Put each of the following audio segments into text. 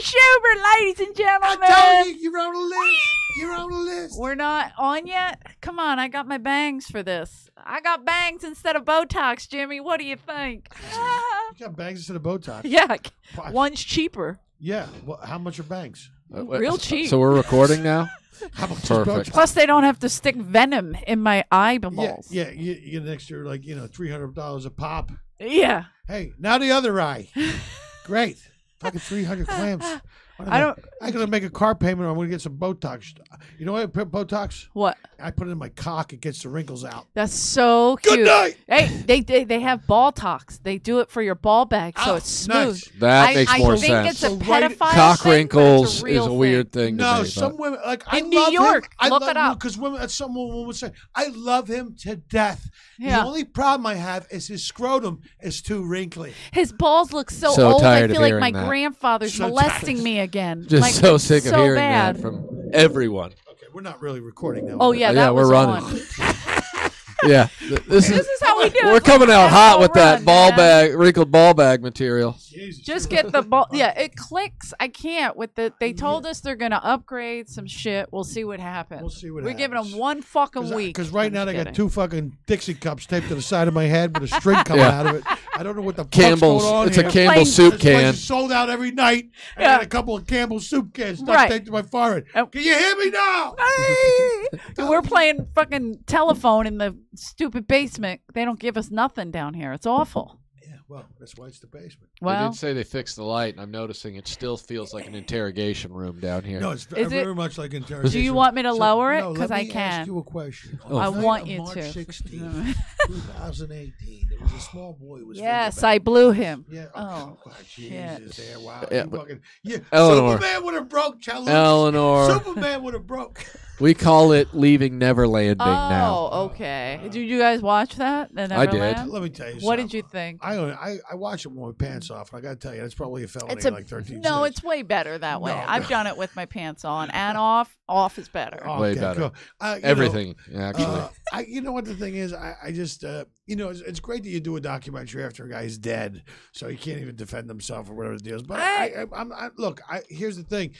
Shubert, ladies and gentlemen. I told you, you're on the list. You're on the list. We're not on yet? Come on, I got my bangs for this. I got bangs instead of Botox, Jimmy. What do you think? You got bangs instead of Botox. Yeah, one's cheaper. Yeah. Well, how much are bangs? Real cheap. So we're recording now? How much Perfect. is Botox? Plus, they don't have to stick venom in my eyeballs. Yeah, you get an extra, like, $300 a pop. Yeah. Hey, now the other eye. Great. Fucking 300 clamps. I'm gonna make a car payment, or I'm gonna get some Botox. You know what I put Botox? What? I put it in my cock. It gets the wrinkles out. That's so cute. Good night. Hey, they have ball tox. They do it for your ball bag, so it's smooth. Nice. That makes more I think sense. it's a So right- pedophile Cock thing, wrinkles but it's is a weird thing to No, me. some but- women In New York, look it up. Because women, some women would say, "I love him to death." Yeah. The only problem I have is his scrotum is too wrinkly. His balls look so So old. I tired of feel like hearing my that. grandfather's So molesting tired. me again. Just like, so it's sick of so hearing bad. that from everyone. Okay, we're not really recording now. Oh yeah, Yeah, that we're was running. on. Yeah, this This is how we do it. We're It's coming like out a hot tempo with that run, ball man. bag, wrinkled ball bag material. Jesus. Just get the ball. Yeah, it clicks. I can't with the. They told us they're gonna upgrade some shit. We'll see what happens. We'll see what We're giving happens. them one fucking week. Because right I'm now just they got kidding. 2 fucking Dixie cups taped to the side of my head with a string coming Yeah. out of it. I don't know what the Campbell's. fuck's going on It's a here. Campbell's Plain- soup This place can. is sold out every night. I Yeah. got a couple of Campbell's soup cans stuck Right. taped to my forehead. Oh. Can you hear me now? We're playing fucking telephone in the stupid basement. They don't give us nothing down here. It's awful. Yeah, well, that's why it's the basement. They Well, did say they fixed the light, and I'm noticing it still feels like an interrogation room down here. No, it's Is very it- much like interrogation. do you want me to lower it? No, Because let I me can. ask you a question. Oh. I On the night want of you March to. 16th, 2018, there was a small boy who was Yes, fingerback. I blew him. Yeah. Oh, Jesus. There. Wow. Yeah, You but- fucking, yeah. Eleanor. Superman would have broke. Challenge. Eleanor, Superman would have broke. we call it leaving Neverlanding now. Oh, okay. Did you guys watch that? The I did. Neverland? Let me tell you something. What did you think? I watch it with my pants off, and I got to tell you, that's probably a felony, It's a like 13. no. It's way better that way. No. I've done it with my pants on and off. Off is better. Way better. Cool. You Everything, actually. Know, you know what the thing is? I just, it's great that you do a documentary after a guy's dead, so he can't even defend himself or whatever the deal is. But look, here's the thing.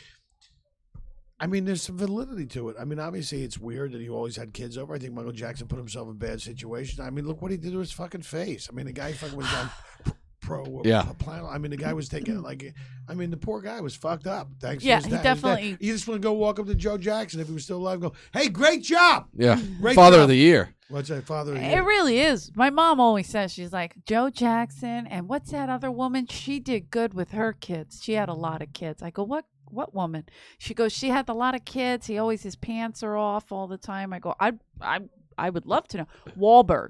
I mean, there's some validity to it. I mean, obviously, it's weird that he always had kids over. I think Michael Jackson put himself in bad situations. I mean, look what he did to his fucking face. I mean, the guy fucking was on Plan. I mean, the guy was taking the poor guy was fucked up. Thanks. Yeah, to his he dad. definitely- You just want to go walk up to Joe Jackson if he was still alive. And go, hey, great job. Yeah. Great Father job. of the Year. What's that, Father of the It Year? really is. My mom always says, she's like, Joe Jackson and what's that other woman? She did good with her kids. She had a lot of kids. I go, what woman? She goes, she had a lot of kids. He always, his pants are off all the time. I go, I would love to know.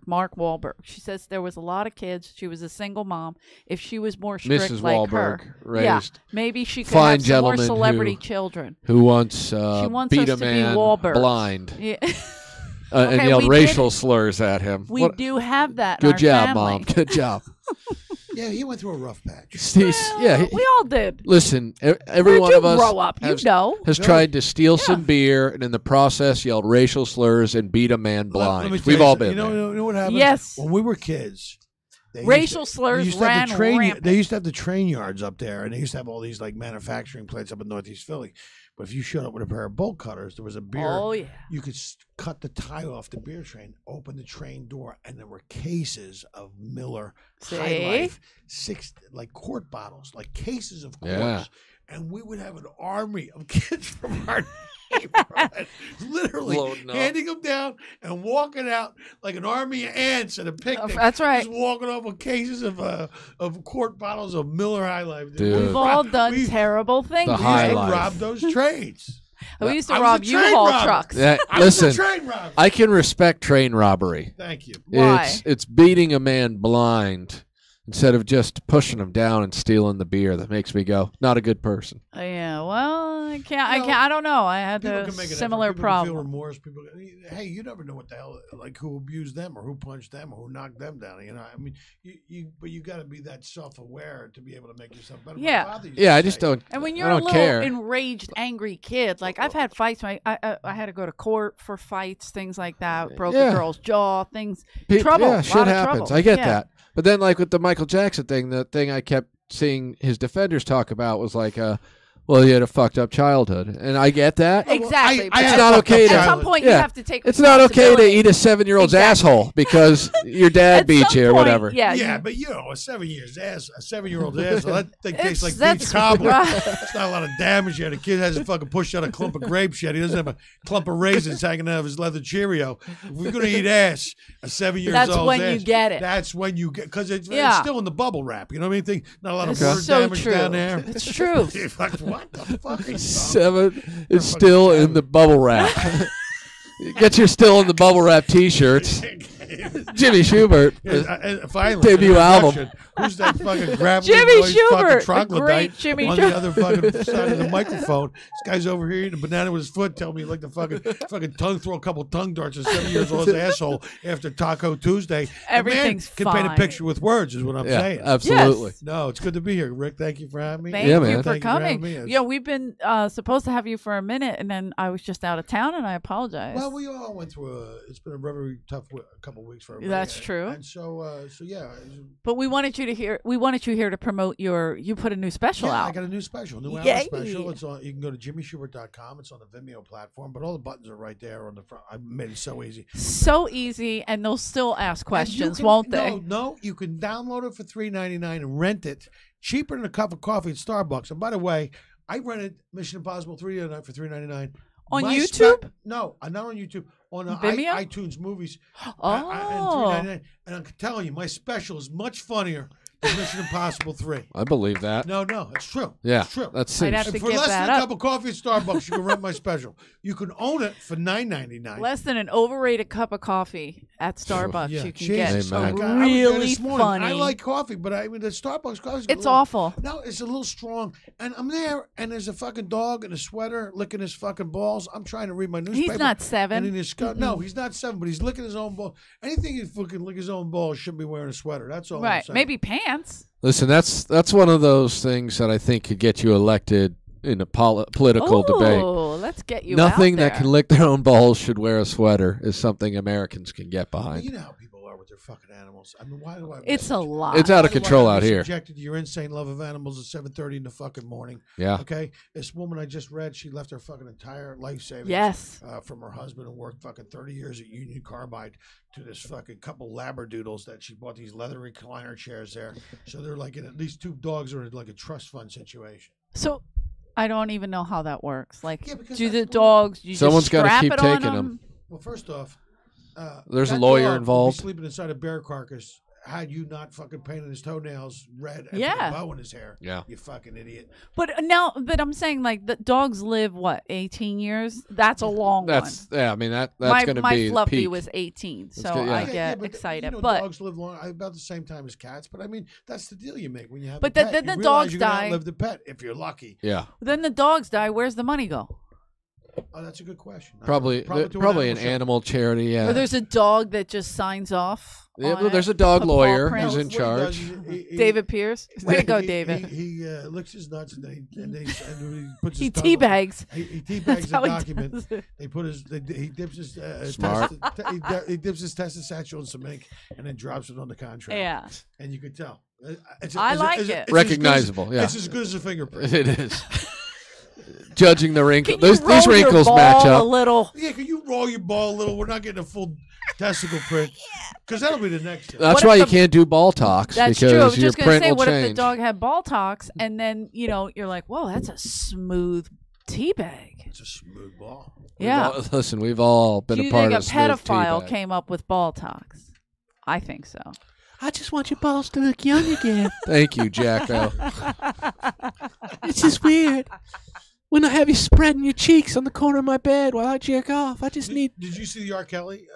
Mark Wahlberg. She says there was a lot of kids. She was a single mom. If she was more strict Mrs. like Wahlberg her, raised maybe she could fine have some more gentlemen celebrity who- children. Who once wants beat us a to be man Wahlbergs. blind Yeah. and Okay, yelled we racial slurs at him. We What- do have that in Good our job, family. Mom. Good job. Yeah, he went through a rough patch. We all did. Listen, every Where'd one you of us grow up? has, You know. has tried to steal some beer and in the process yelled racial slurs and beat a man blind. Let me tell We've you all something. been there. You know what happened? Yes. When we were kids, Racial slurs ran rampant. They used to have the train yards up there, and they used to have all these like manufacturing plants up in Northeast Philly. But if you showed up with a pair of bolt cutters, there was a beer. Oh, yeah. You could cut the tie off the beer train, open the train door, and there were cases of Miller High Life, quart bottles, like cases of quarts. Yeah. And we would have an army of kids from our neighborhood, literally Loading up. handing them down and walking out like an army of ants at a picnic. That's right. Just walking off with cases of quart bottles of Miller High Life. Dude. We've all done terrible things. The We High used to Life. rob those trains. We used to I was rob a train U-Haul robber. trucks. I was a Listen, train robber. I can respect train robbery. Thank you. Why? It's beating a man blind instead of just pushing him down and stealing the beer that makes me go, not a good person. Yeah, well, I can't. I don't know. I had People a can make an similar effort. People can feel problem. remorse. People, hey, you never know what the hell, like who abused them or who punched them or who knocked them down. You know, I mean, but you got to be that self-aware to be able to make yourself better. Yeah. My father used Yeah, to I just say, don't. And when I you're a don't little care. enraged, angry kid, like I've had fights. I had to go to court for fights, things like that. Broke Yeah. a girl's jaw, things. Pe- trouble. Yeah, lot shit of happens. trouble. I get Yeah. that. But then, like with the Michael Jackson thing, the thing I kept seeing his defenders talk about was like, Well, you had a fucked up childhood, and I get that. Exactly. I It's had not a okay fucked to- up At some childhood. point, Yeah. you have to take. It's not okay to responsibility. eat a 7-year-old's Exactly. asshole because your dad At beat some you or point, whatever. Yeah, Yeah, but you know, a 7-year-old asshole, that thing tastes like that's- beef cobbler. right. It's not a lot of damage yet. A kid hasn't fucking pushed out a clump of grapes yet. He doesn't have a clump of raisins hanging out of his leather Cheerio. If we're gonna eat ass, a 7-year-old That's when you get it. That's when you get, because it's Yeah. still in the bubble wrap. You know what I mean? Not a lot of It's word so damage true. down there. It's true. What the fuck? Is 7. It's still in the bubble wrap. Get your still in the bubble wrap T-shirts. Jimmy Shubert. Finally, Debut an album. introduction. Who's that fucking gravelly Jimmy voiced Shubert, fucking the troglodyte great Jimmy on Shubert. the other fucking side of the microphone? This guy's over here eating a banana with his foot, telling me like the fucking tongue, throw a couple tongue darts at 7 years old's asshole after Taco Tuesday. Everything's the man can paint a fine. picture with words, is what I'm Yeah, saying. absolutely. Yes. No, it's good to be here, Rick. Thank you for having me. Thank Yeah, you man. for Thank you having coming. me. It's- Yeah, we've been supposed to have you for a minute, and then I was just out of town, and I apologize. Well, we all went through it's been a very tough couple of weeks for everybody. That's true. And so yeah. but we wanted you to hear. We wanted you here to promote your. You put a new special Yeah, out. I got a new special, new Yay. hour special. It's on. You can go to jimmyshubert.com. It's on the Vimeo platform, but all the buttons are right there on the front. I made it so easy. So easy, and they'll still ask And you questions, can- won't they? No, you can download it for $3.99 and rent it cheaper than a cup of coffee at Starbucks. And by the way, I rented Mission Impossible 3 the other night for $3.99 On My YouTube? no, not on YouTube. On Vimeo? iTunes movies. Oh. And $3.99. And I'm telling you, my special is much funnier than Mission Impossible 3. I believe that. No, it's true. Yeah, It's true. that's I'd seems- have And to for give less that than a up. cup of coffee at Starbucks, you can rent my special. You can own it for $9.99. Less than an overrated cup of coffee at Starbucks. Yeah, You can Jesus. get Amen. a I was there really this morning. funny. I like coffee, but I mean the Starbucks coffee. It's awful. No, it's a little strong. And I'm there, and there's a fucking dog in a sweater licking his fucking balls. I'm trying to read my newspaper. He's not 7. And in his no, he's not 7, but he's licking his own balls. Anything he fucking lick his own balls shouldn't be wearing a sweater. That's all. I'm Right. saying. Maybe pants. Listen, that's one of those things that I think could get you elected in a political debate. Oh, let's get you Nothing out that there. can lick their own balls should wear a sweater is something Americans can get Well, behind. you know how people are with their fucking animals. I mean, why do I? It's a lot. It's out of Why do I control have out to be here. Subjected to your insane love of animals at 7:30 in the fucking morning. Yeah. Okay, this woman I just read, she left her fucking entire life savings. Yes. From her husband and worked fucking 30 years at Union Carbide to this fucking couple labradoodles that she bought these leather recliner chairs there. So they're like at least 2 dogs are in like a trust fund situation. So I don't even know how that works. Like, Yeah, because do the that's what- dogs? You Someone's just gotta strap keep it on taking 'em. them? Well, first off, There's a that lawyer dog would be involved. sleeping inside a bear carcass. Had you not fucking painted his toenails red and Yeah. put a bow in his hair, Yeah. you fucking idiot. But I'm saying like the dogs live what 18 years. That's a long That's one. yeah. I mean that's My going to be the Fluffy peak. was 18, so good, yeah. I get but, excited. You know, but dogs live long about the same time as cats. But I mean, that's the deal you make when you have. But a then pet. the You realize dogs you're gonna die. outlive the pet if you're lucky. Yeah. then the dogs die. Where's the money go? Oh, that's a good question. Probably to an probably an show. animal charity. Yeah. Or there's a dog that just signs off. Yeah, on well, there's it, a dog a paw lawyer print. who's in What he does charge. is David Pierce. Way to go, he- David. He licks his nuts and he puts his He tongue- teabags. He teabags That's the how he document. does it. He put his he dips his Smart. he dips his testis satchel in some ink and then drops it on the contract. Yeah. And you could tell. I like it. as good as- Recognizable, yeah. It's as good as a fingerprint. It is. Judging the wrinkles, Can you roll these wrinkles your match ball up. a little? Yeah, can you roll your ball a little? We're not getting a full testicle print because that'll be the next step. That's What why if you the- can't do ball talks That's true. I because was your just gonna print say, will what if the change. dog had ball talks, and then you're like, whoa, that's a smooth tea bag. It's a smooth ball. Yeah. Listen, we've all been Do a you part think a of smooth pedophile teabag. came up with ball talks? I think so. I just want your balls to look young again. Thank you, Jacko. It's just weird. When I have you spreading your cheeks on the corner of my bed while I jerk off, I just need. Did you see the R. Kelly?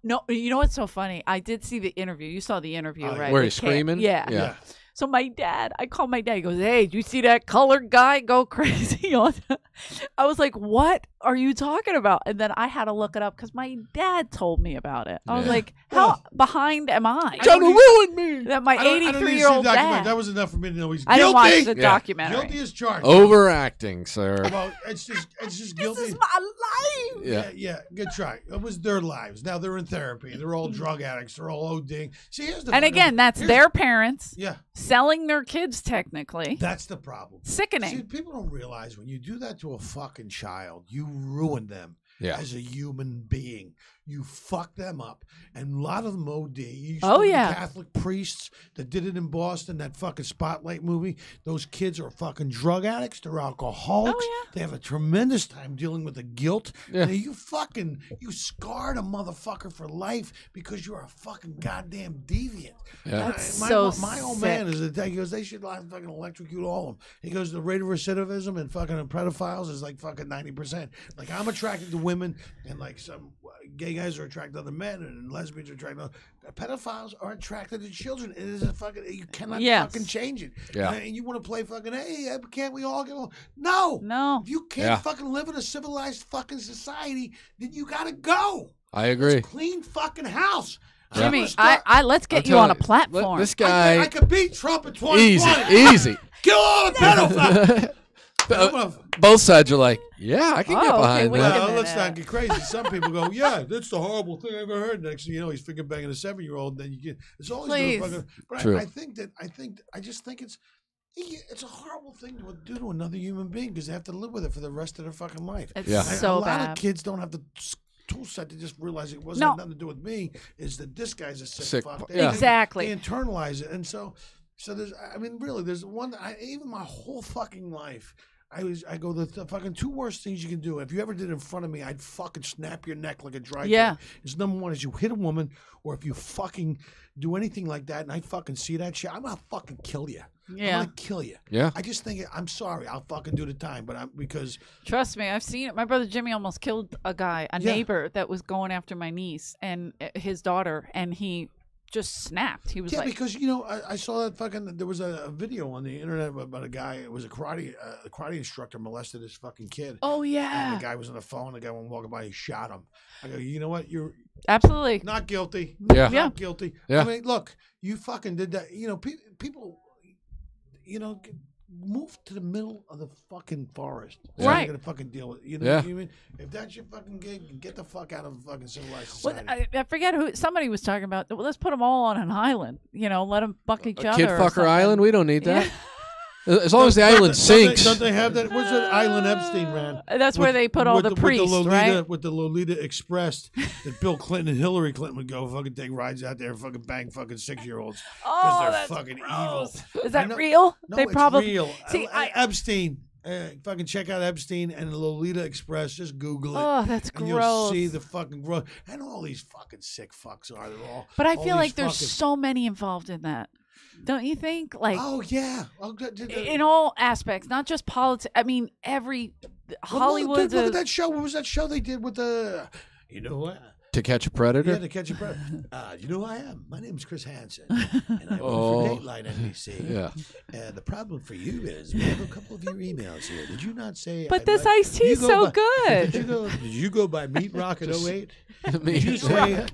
No, you know what's so funny? I did see the interview. You saw the interview, Oh, yeah. right? Where with he's Cam? screaming? Yeah. Yeah. So my dad, I called my dad. He goes, "Hey, did you see that colored guy go crazy on?" I was like, "What are you talking about?" And then I had to look it up because my dad told me about it. I was Yeah. like, "How behind am I?" Trying to ruin me. That my I don't need to see the 83-year-old documentary. dad. That was enough for me to know he's I guilty. didn't watch the Yeah. documentary. Guilty as charged. Overacting, sir. Well, it's just This guilty. is my life. Good try. It was their lives. Now they're in therapy. They're all drug addicts. They're all ODing. See, here's the and again, that's their parents. Yeah. Selling their kids technically. That's the problem. Sickening. See, people don't realize when you do that to a fucking child, you ruin them. As a human being, you fuck them up, and a lot of them OD. You Catholic priests that did it in Boston, that fucking Spotlight movie. Those kids are fucking drug addicts. They're alcoholics. They have a tremendous time dealing with the guilt. And you scarred a motherfucker for life because you're a fucking goddamn deviant. My old man is he goes, they should fucking electrocute all of them. He goes, the rate of recidivism and fucking pedophiles is like fucking 90%. Like, I'm attracted to women, and like some gay guys are attracted to other men, and lesbians are attracted to pedophiles are attracted to children. It is a fucking, you cannot fucking change it. And you want to play fucking, hey, can't we all get along? No. If you can't fucking live in a civilized fucking society, then you gotta go. I agree. Let's clean fucking house. Jimmy, let's get you on a platform. This guy, I could beat Trump in 2020. Easy. Kill all the pedophiles. Both sides are like, yeah, I can get behind that. Well, let's not get crazy. Some people go, yeah, that's the horrible thing I've ever heard. Next thing you know, he's finger banging a 7-year-old. Then you get, it's always fucking. But True. I just think it's a horrible thing to do to another human being because they have to live with it for the rest of their fucking life. It's so a bad. lot of kids don't have the tool set to just realize it wasn't nothing to do with me. Is that this guy's a sick fuck? Exactly. They internalize it, and so there's. I mean, really, there's one. Even my whole fucking life. I go, the fucking 2 worst things you can do. If you ever did it in front of me, I'd fucking snap your neck like a dry clean. It's number one is you hit a woman, or if you fucking do anything like that and I fucking see that shit, I'm gonna fucking kill you. I'm gonna kill you. I just think, I'm sorry, I'll fucking do the time, but because trust me, I've seen it. My brother Jimmy almost killed a guy, a neighbor that was going after my niece and his daughter, and he just snapped. He was like, because I saw that fucking. There was a video on the internet about a guy. It was a karate instructor molested his fucking kid. Oh yeah. And the guy was on the phone. The guy went walking by. He shot him. I go, you know what? You're absolutely not guilty. Not guilty. Yeah. I mean, look, you fucking did that. People. Move to the middle of the fucking forest. Right. You're gonna fucking deal with it. You know what I mean? If that's your fucking gig, get the fuck out of fucking civilized society. Well, I forget who somebody was talking about. Well, let's put them all on an island. Let them fuck each other. Kid fucker island. We don't need that. As long as the island sinks. Don't they have that? What's that island Epstein ran? That's where they put all the priests, right? With the Lolita Express that Bill Clinton and Hillary Clinton would go fucking take rides out there and fucking bang fucking 6-year-olds. Oh, they're that's fucking gross. evil. Is that real? No, they it's probably real. See, Epstein. Fucking check out Epstein and the Lolita Express. Just Google it. Oh, that's gross. You'll see the fucking growth. And all these fucking sick fucks are. They're all. But I feel like there's so many involved in that. Don't you think? Like, oh yeah, in all aspects, not just politics. I mean, Hollywood. Look at that show. What was that show they did with the? You know what? To Catch a Predator? Yeah, To Catch a Predator. You know who I am? My name's Chris Hansen, and I work for Dateline NBC. Yeah. The problem for you is we have a couple of your emails here. Did you not say? But this iced tea is so good. Did you go by Meat Rock in 08?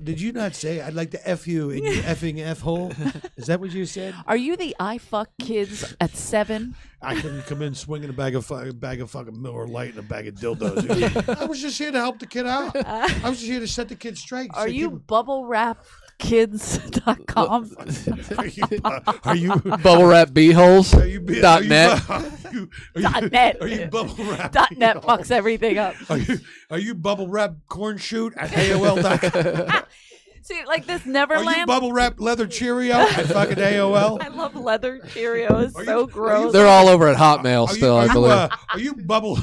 Did you not say I'd like to F you in your effing F hole? Is that what you said? Are you the I fuck kids at 7? I couldn't come in swinging a bag of fucking Miller Light and a bag of dildos. I was just here to help the kid out. I was just here to set the kid straight. Are you bubblewrapkids.com? Are you bubble wrap beeholes? .net. .net. Are you bubble wrap? .net fucks everything up. Are you bubble wrap corn shoot at AOL.com? See, like this Neverland. Are you bubble wrap leather Cheerio at fucking AOL? I love leather Cheerios. So gross. They're all over at Hotmail still, I believe. Are you bubble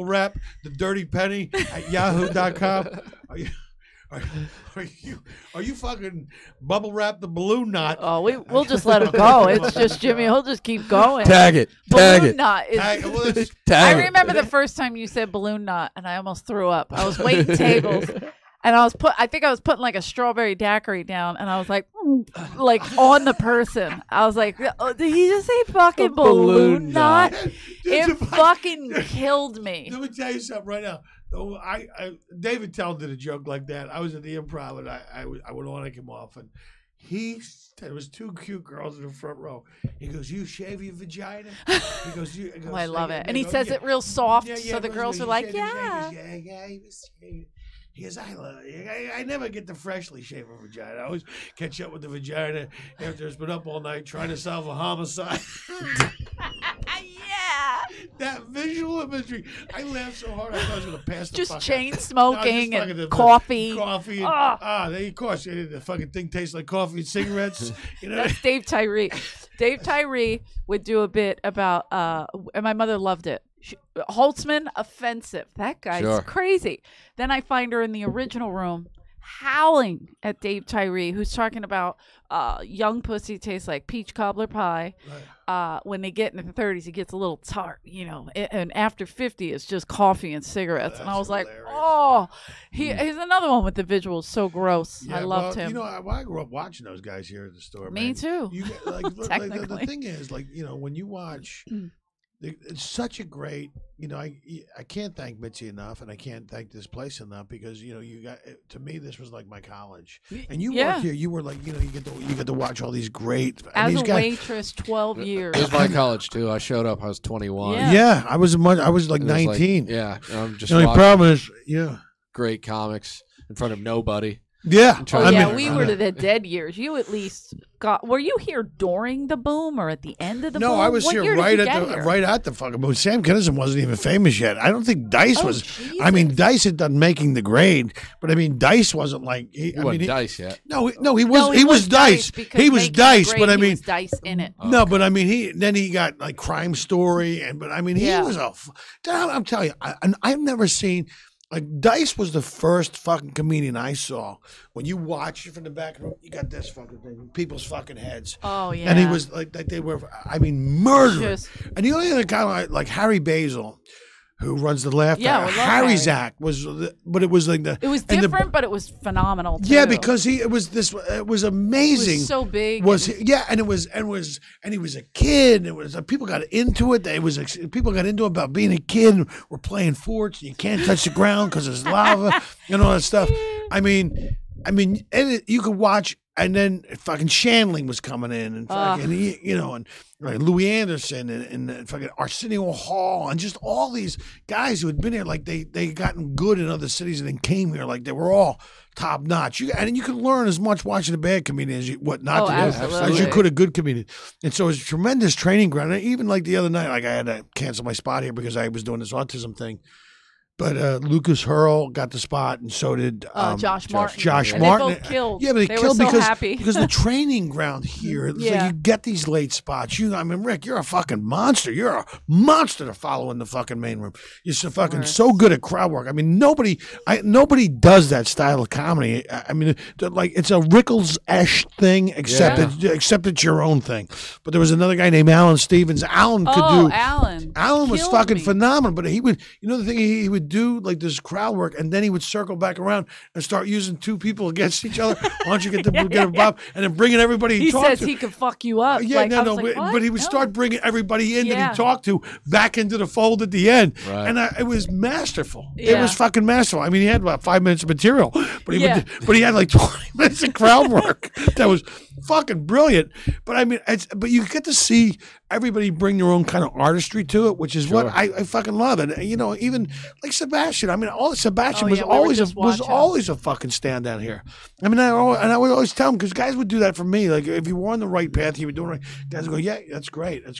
wrap the dirty penny at Yahoo.com? Are you fucking bubble wrap the balloon knot? Oh, we'll just let him go. It's just Jimmy. He'll just keep going. Tag it. Balloon knot is. I remember the first time you said balloon knot, and I almost threw up. I was waiting tables. And I think I was putting like a strawberry daiquiri down, and I was like on the person. I was like, oh, did he just say fucking balloon knot? It fucking killed me. Let me tell you something right now. David Tell did a joke like that. I was at the Improv, and I went on, I came off, and There was two cute girls in the front row. He goes, "You shave your vagina?" He goes, "You." Oh, I love it. And he says it real soft, so the girls are like, "Yeah." He goes, I never get to freshly shave a vagina. I always catch up with the vagina after it's been up all night trying to solve a homicide. Yeah. That visual imagery. I laughed so hard I thought I was going to pass the Just fuck chain out. smoking No, and coffee. Coffee. And, of course, the fucking thing tastes like coffee and cigarettes. You know? That's Dave Tyree. Dave Tyree would do a bit about, and my mother loved it. Holtzman, offensive. That guy's crazy. Then I find her in the original room howling at Dave Tyree, who's talking about young pussy tastes like peach cobbler pie. Right. When they get into the 30s, it gets a little tart, and after 50, it's just coffee and cigarettes. And I was hilarious. Like, oh, he's another one with the visuals so gross. Yeah, I loved him. I grew up watching those guys here at the store. Me too. The thing is, when you watch. It's such a great, I can't thank Mitzi enough, and I can't thank this place enough because you got, to me this was like my college, and you work here. You were like, you get to watch all these great. As a waitress, 12 years. It was my college too. I showed up. I was 21. Yeah, I was like 19. I'm just. The only problem is, great comics in front of nobody. Yeah. We were to the dead years. You at least were you here during the boom or at the end of the boom? No, I was what here right at the fucking boom. Sam Kinison wasn't even famous yet. I don't think Dice was. Jesus. I mean, Dice had done Making the Grade, but I mean, Dice wasn't like he wasn't Dice yet. No, he was Dice. He was Dice, but I mean, he was Dice in it. No, but I mean, he got like Crime Story, but I mean, he was I'm telling you, I've never seen. Like Dice was the first fucking comedian I saw. When you watch it from the back room, you got this fucking thing, people's fucking heads. Oh yeah, and he was like they were, I mean, murderous. And the only other guy like Harry Basil, who runs the Laugh Factory. Harry's act was, but it was like it was different, but it was phenomenal too. Yeah, because it was amazing. It was so big. And he was a kid. It was people got into it. People got into it about being a kid. We're playing forts. And you can't touch the ground because there's lava and all that stuff. I mean, you could watch. And then fucking Shandling was coming in, and fucking and like Louis Anderson and fucking Arsenio Hall, and just all these guys who had been here, like they gotten good in other cities and then came here, like they were all top notch. And you can learn as much watching a bad comedian as what not to do as you could a good comedian. And so it's a tremendous training ground. And even like the other night, like I had to cancel my spot here because I was doing this autism thing. But Lucas Hurl got the spot, and so did Josh Martin. Josh Martin. They both killed. Yeah, but they killed were so because happy. because the training ground here, like you get these late spots. I mean, Rick, you're a fucking monster. You're a monster to follow in the fucking main room. You're so good at crowd work. I mean, nobody does that style of comedy. I mean, like it's a Rickles-esque thing, except it's your own thing. But there was another guy named Alan Stevens. Alan was fucking phenomenal. But he would, the thing he would do like this crowd work, and then he would circle back around and start using two people against each other. Why don't you get him Bob, and then bringing everybody he says he could fuck you up. But he would start bringing everybody in that he talked to back into the fold at the end, and it was masterful. It was fucking masterful. I mean, he had about 5 minutes of material, but he had like 20 minutes of crowd work. That was fucking brilliant. But I mean, but you get to see everybody bring their own kind of artistry to it, which is what I fucking love. And even like Sebastian. I mean, Sebastian was always a fucking standout here. I mean, I would always tell him, because guys would do that for me. Like if you were on the right path, you were doing right. Guys would go, yeah, that's great, and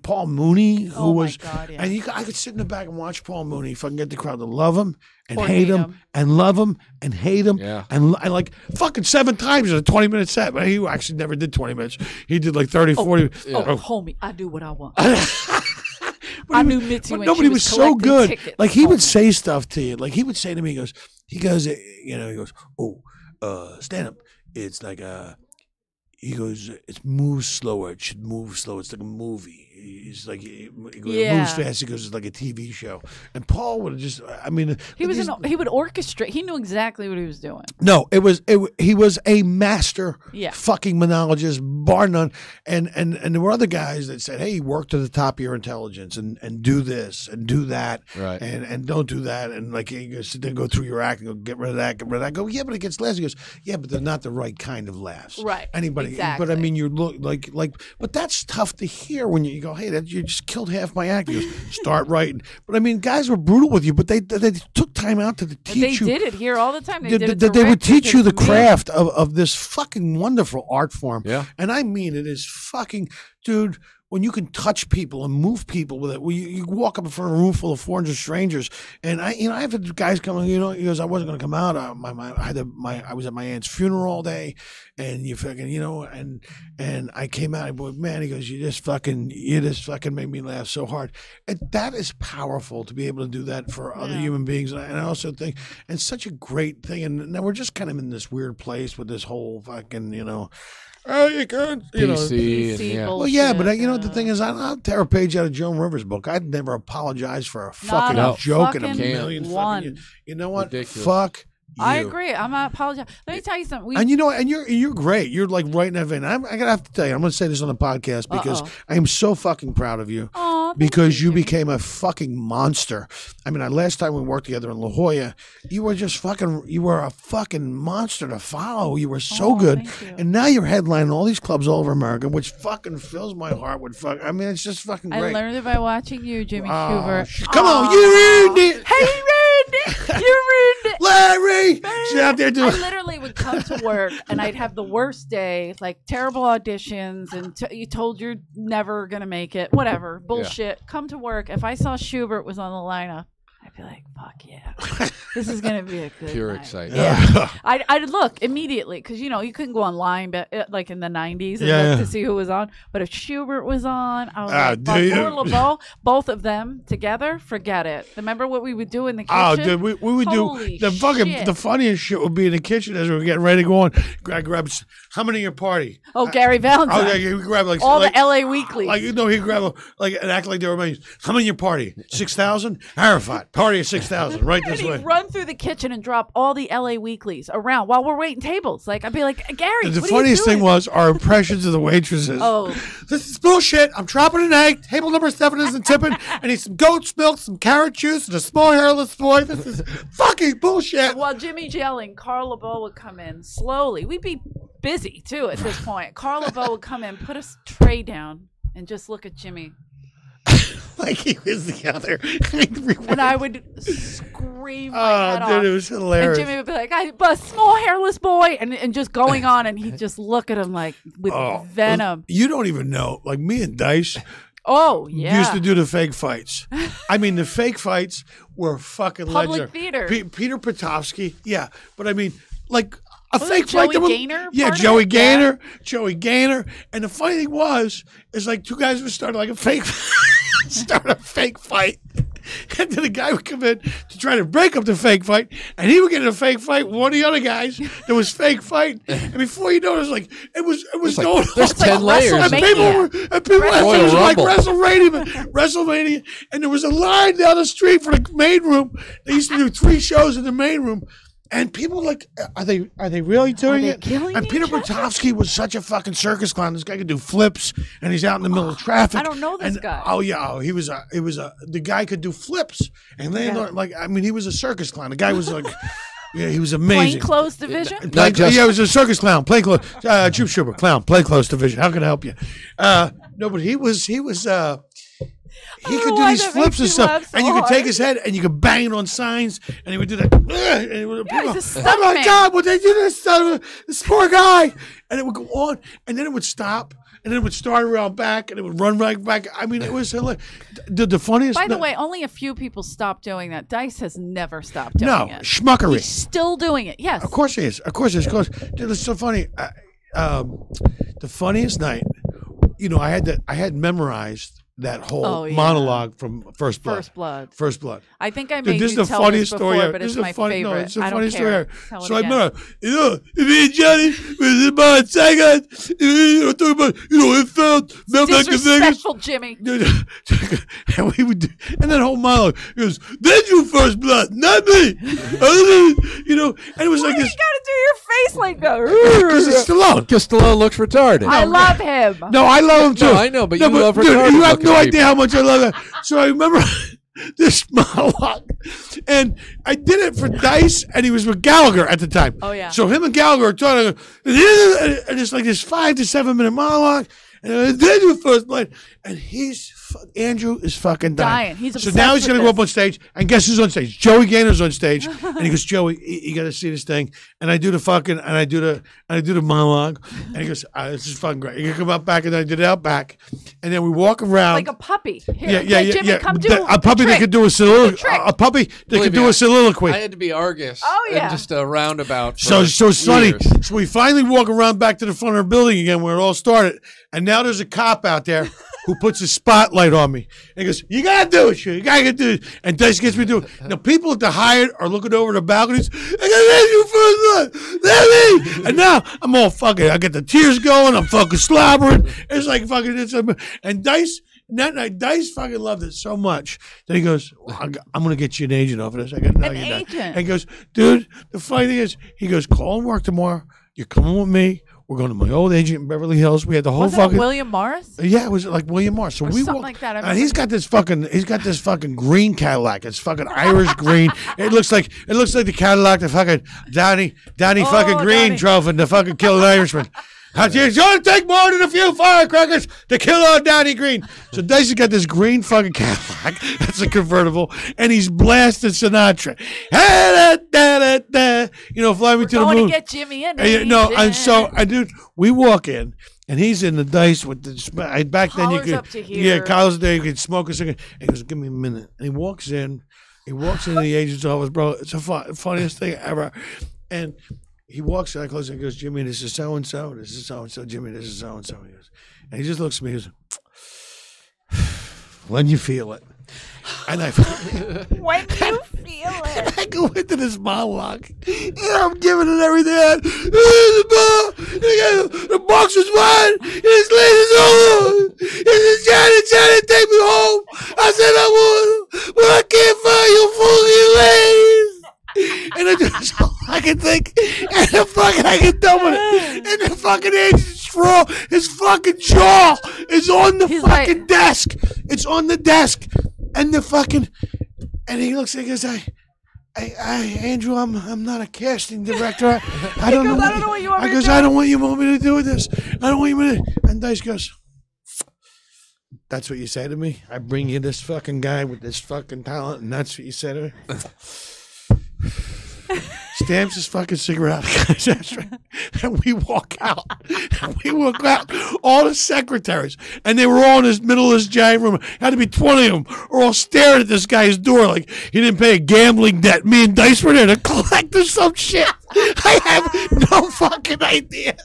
Paul Mooney, who was, and I could sit in the back and watch Paul Mooney if I can get the crowd to love him and hate him and love him and hate him and like fucking 7 times in a 20-minute set. But he actually never did 20 minutes. He did like 30, 40. Homie, I do what I want. I knew Mitzi when nobody she was so good. Tickets. Like he would say stuff to you. Like he would say to me, he goes, stand up. It's like he goes, it moves slower. It should move slow. It's like a movie. movies. Like he Yeah. moves fast. He goes, it's like a TV show. And Paul would have just. I mean, he would orchestrate. He knew exactly what he was doing. No, he was a master Yeah. fucking monologist, bar none. And there were other guys that said, hey, work to the top of your intelligence and do this and do that. Right. And don't do that. And like he goes, then go through your act and go, get rid of that, get rid of that. I go, yeah, but it gets laughs. He goes, yeah, but they're not the right kind of laughs. Right. Anybody. Exactly. But I mean, you look like, but that's tough to hear when you go, hey, you just killed half my act. He goes, start writing. But I mean, guys were brutal with you, but they took time out to teach you. They did it here all the time. They would teach you the craft of this fucking wonderful art form. Yeah. And I mean, it is fucking, dude, when you can touch people and move people with it, when you walk up in front of a room full of 400 strangers, and I have had guys coming, he goes, I wasn't going to come out. I was at my aunt's funeral all day, and you fucking, and I came out, and man, he goes, you just fucking made me laugh so hard. And that is powerful to be able to do that for other human beings. And I also think, and such a great thing. And now we're just kind of in this weird place with this whole fucking, oh, you can't, PC and, yeah. Well, yeah, but the thing is, I'll tear a page out of Joan Rivers' book. I'd never apologize for a fucking joke in a million fucking. You know what? Ridiculous. Fuck. I agree. I'm not apologizing. Let me tell you something. And you're great. You're like right in that vein. I gotta have to tell you, I'm gonna say this on the podcast because I am so fucking proud of you. Because you became a fucking monster. I mean, last time we worked together in La Jolla, you were a fucking monster to follow. You were so good. And now you're headlining all these clubs all over America, which fucking fills my heart with I mean, it's just fucking great. I learned it by watching you, Jimmy Shubert. Come on, you ruined it. Hey, you ruined it. You ruined it. Larry! She's out there doing. I literally would come to work and I'd have the worst day, like terrible auditions, and you told you're never gonna make it. Whatever bullshit. Yeah. Come to work. If I saw Shubert was on the lineup, I'd be like, "Fuck yeah, this is gonna be a good pure night." excitement. Yeah, I'd look immediately because you couldn't go online, but like in the '90s, and look to see who was on. but if Shubert was on, I was like, or LeBeau, both of them together, forget it. Remember what we would do in the kitchen? Oh, dude, we would Holy do the fucking shit. the funniest shit would be in the kitchen as we were getting ready to go on. I grab how many at your party? Oh, Gary Valentine. Oh, yeah, he grab all the LA weeklies. Like he grab and act like they were millions. How many at your party? 6,000. Arafat party of 6,000. Right this way. He'd run through the kitchen and drop all the LA weeklies around while we're waiting tables. Like I'd be like, Gary. The funniest thing was our impressions of the waitresses. Oh, this is bullshit. I'm dropping an egg. Table number 7 isn't tipping. I need some goat's milk, some carrot juice, and a small hairless boy. This is fucking bullshit. While Jimmy's yelling, Carl LeBeau would come in slowly. We'd be busy too at this point. Carl LeBeau would come in, put a tray down, and just look at Jimmy. Like he was the other. And I would scream my head off. It was hilarious. And Jimmy would be like, a small hairless boy, and just going on, and he'd just look at him like with venom. You don't even know. Like me and Dice. Oh, yeah. Used to do the fake fights. I mean, the fake fights were fucking Public legendary. theater. Peter Potofsky. Yeah. But I mean, like a Was fake it Joey fight. Gaynor Joey Gaynor. Joey Gaynor. And the funny thing was, is like two guys would start like a fake fight. And then the guy would come in to try to break up the fake fight, and he would get in a fake fight with one of the other guys that was fake fighting. And before you know it, it was like, going there's on. 10 layers. And people Royal were like Rumble. WrestleMania, and there was a line down the street for the main room. They used to do 3 shows in the main room. And people were like, are they really doing it? And Peter Potofsky was such a fucking circus clown. This guy could do flips, and he's out in the middle of traffic. I don't know this guy. Oh yeah, the guy could do flips and land on, like, I mean, he was a circus clown. The guy was like, yeah, he was amazing. Plainclothes division. He was a circus clown. Plainclothes. Chip Shubert, clown. Plainclothes division. How can I help you? No, but he could do these flips and stuff, and you could take his head and you could bang it on signs, and he would do that. And it would, he's a oh my stuntman. God, would they do this poor guy? And it would go on, and then it would stop, and then it would start around back, and it would run right back. I mean, it was hilarious. The funniest. By the way, only a few people stopped doing that. Dice has never stopped doing it. No, schmuckery. He's still doing it. Yes. Of course he is. Of course he is. Dude, it's so funny. The funniest night, I had memorized that whole Oh, yeah. monologue from First Blood. First Blood. First Blood. I think I Dude, made this you is the tell funniest this story before, ever. but This it's is my a funny, favorite. no, it's a I funny don't story care. ever. Tell it So I again. remember, if me and Johnny was about Saigon, talking about, it felt back in Vegas. Disrespectful, Jimmy. And we would do, and that whole monologue, he goes, "Then you First Blood, not me." And it was Why like do you this. gotta do your face like that? Because it's Stallone. Because Stallone looks retarded. I love him. No, I love him too. No, I know, but you love dude, retarded you have no looking idea how much I love that. So I remember this monologue, and I did it for Dice, and he was with Gallagher at the time. Oh, yeah. So him and Gallagher are talking, and it's like this 5 to 7 minute monologue, and then you First Blood, and Andrew is fucking dying. He's so obsessed now he's with gonna go this. up on stage, and guess who's on stage? Joey Gaynor's on stage, and he goes, "Joey, you got to see this thing." And I do the monologue, and he goes, "This is fucking great." You can come out back, and then I did it out back, and then we walk around Like a puppy. Here, yeah. Jimmy, come do a puppy that could do a soliloquy. A puppy that Believe could me, do a soliloquy. I had to be Argus. Oh, yeah. And just a roundabout. So for it's funny. years. So we finally walk around back to the front of the building again where it all started. And now there's a cop out there who puts a spotlight on me. And he goes, "You got to do it, you got to do it." And Dice gets me to do it. Now people at the Hyatt are looking over the balconies. "I got you First Blood. Let me." And now I'm all fucking, I get the tears going. I'm fucking slobbering. It's like fucking, and Dice, that night, Dice fucking loved it so much that he goes, "I'm going to get you an agent off of this." I go, "No, An you're not." agent? And he goes, "Dude, the funny thing is," he goes, "Call and work tomorrow. You're coming with me. We're going to my old agent in Beverly Hills." We had the whole Wasn't fucking it William Morris? yeah, it was like William Morris. So Or we something walked, like that. I and remember he's got this fucking green Cadillac. It's fucking Irish green. It looks like the Cadillac that fucking Downey fucking Green Downey. drove in to fucking kill an Irishman. It's going to take more than a few firecrackers to kill old Downey Green. So Dicey's got this green fucking Cadillac. That's a convertible. And he's blasting Sinatra. Fly me to the Going moon. to get Jimmy in. And so, dude, we walk in, and he's in the Dice with the back then you Collar's could up to here. collars there, you could smoke a cigarette. And he goes, "Give me a minute." And he walks in into the agent's office, bro. It's the funniest thing ever. And he walks in, I close, and he goes, "Jimmy, this is so and so. This is so and so. Jimmy, this is so and so." He goes, and he just looks at me. He goes, "When you feel it." And I When you feel it. I go into this monologue, and I'm giving it everything. The box is wide. His leg is over. He says, "Johnny, take me home." I said, "I will, but I can't find your fucking legs." And that's all I can think. And the fucking, I get done with it. And the fucking agent's straw, his fucking jaw is on the fucking desk. It's on the desk. And the fucking, and he looks and he goes, Andrew, I'm not a casting director. I don't know what you want me to do. I don't want you want me to do with this. I don't want you to. And Dice goes, "That's what you say to me? I bring you this fucking guy with this fucking talent, and that's what you say to me?" Stamps his fucking cigarette out of the guy's ashtray, and we walk out. All the secretaries, and they were all in this middle of this giant room. Had to be 20 of them, are all staring at this guy's door like he didn't pay a gambling debt. Me and Dice were there to collect or some shit. I have no fucking idea.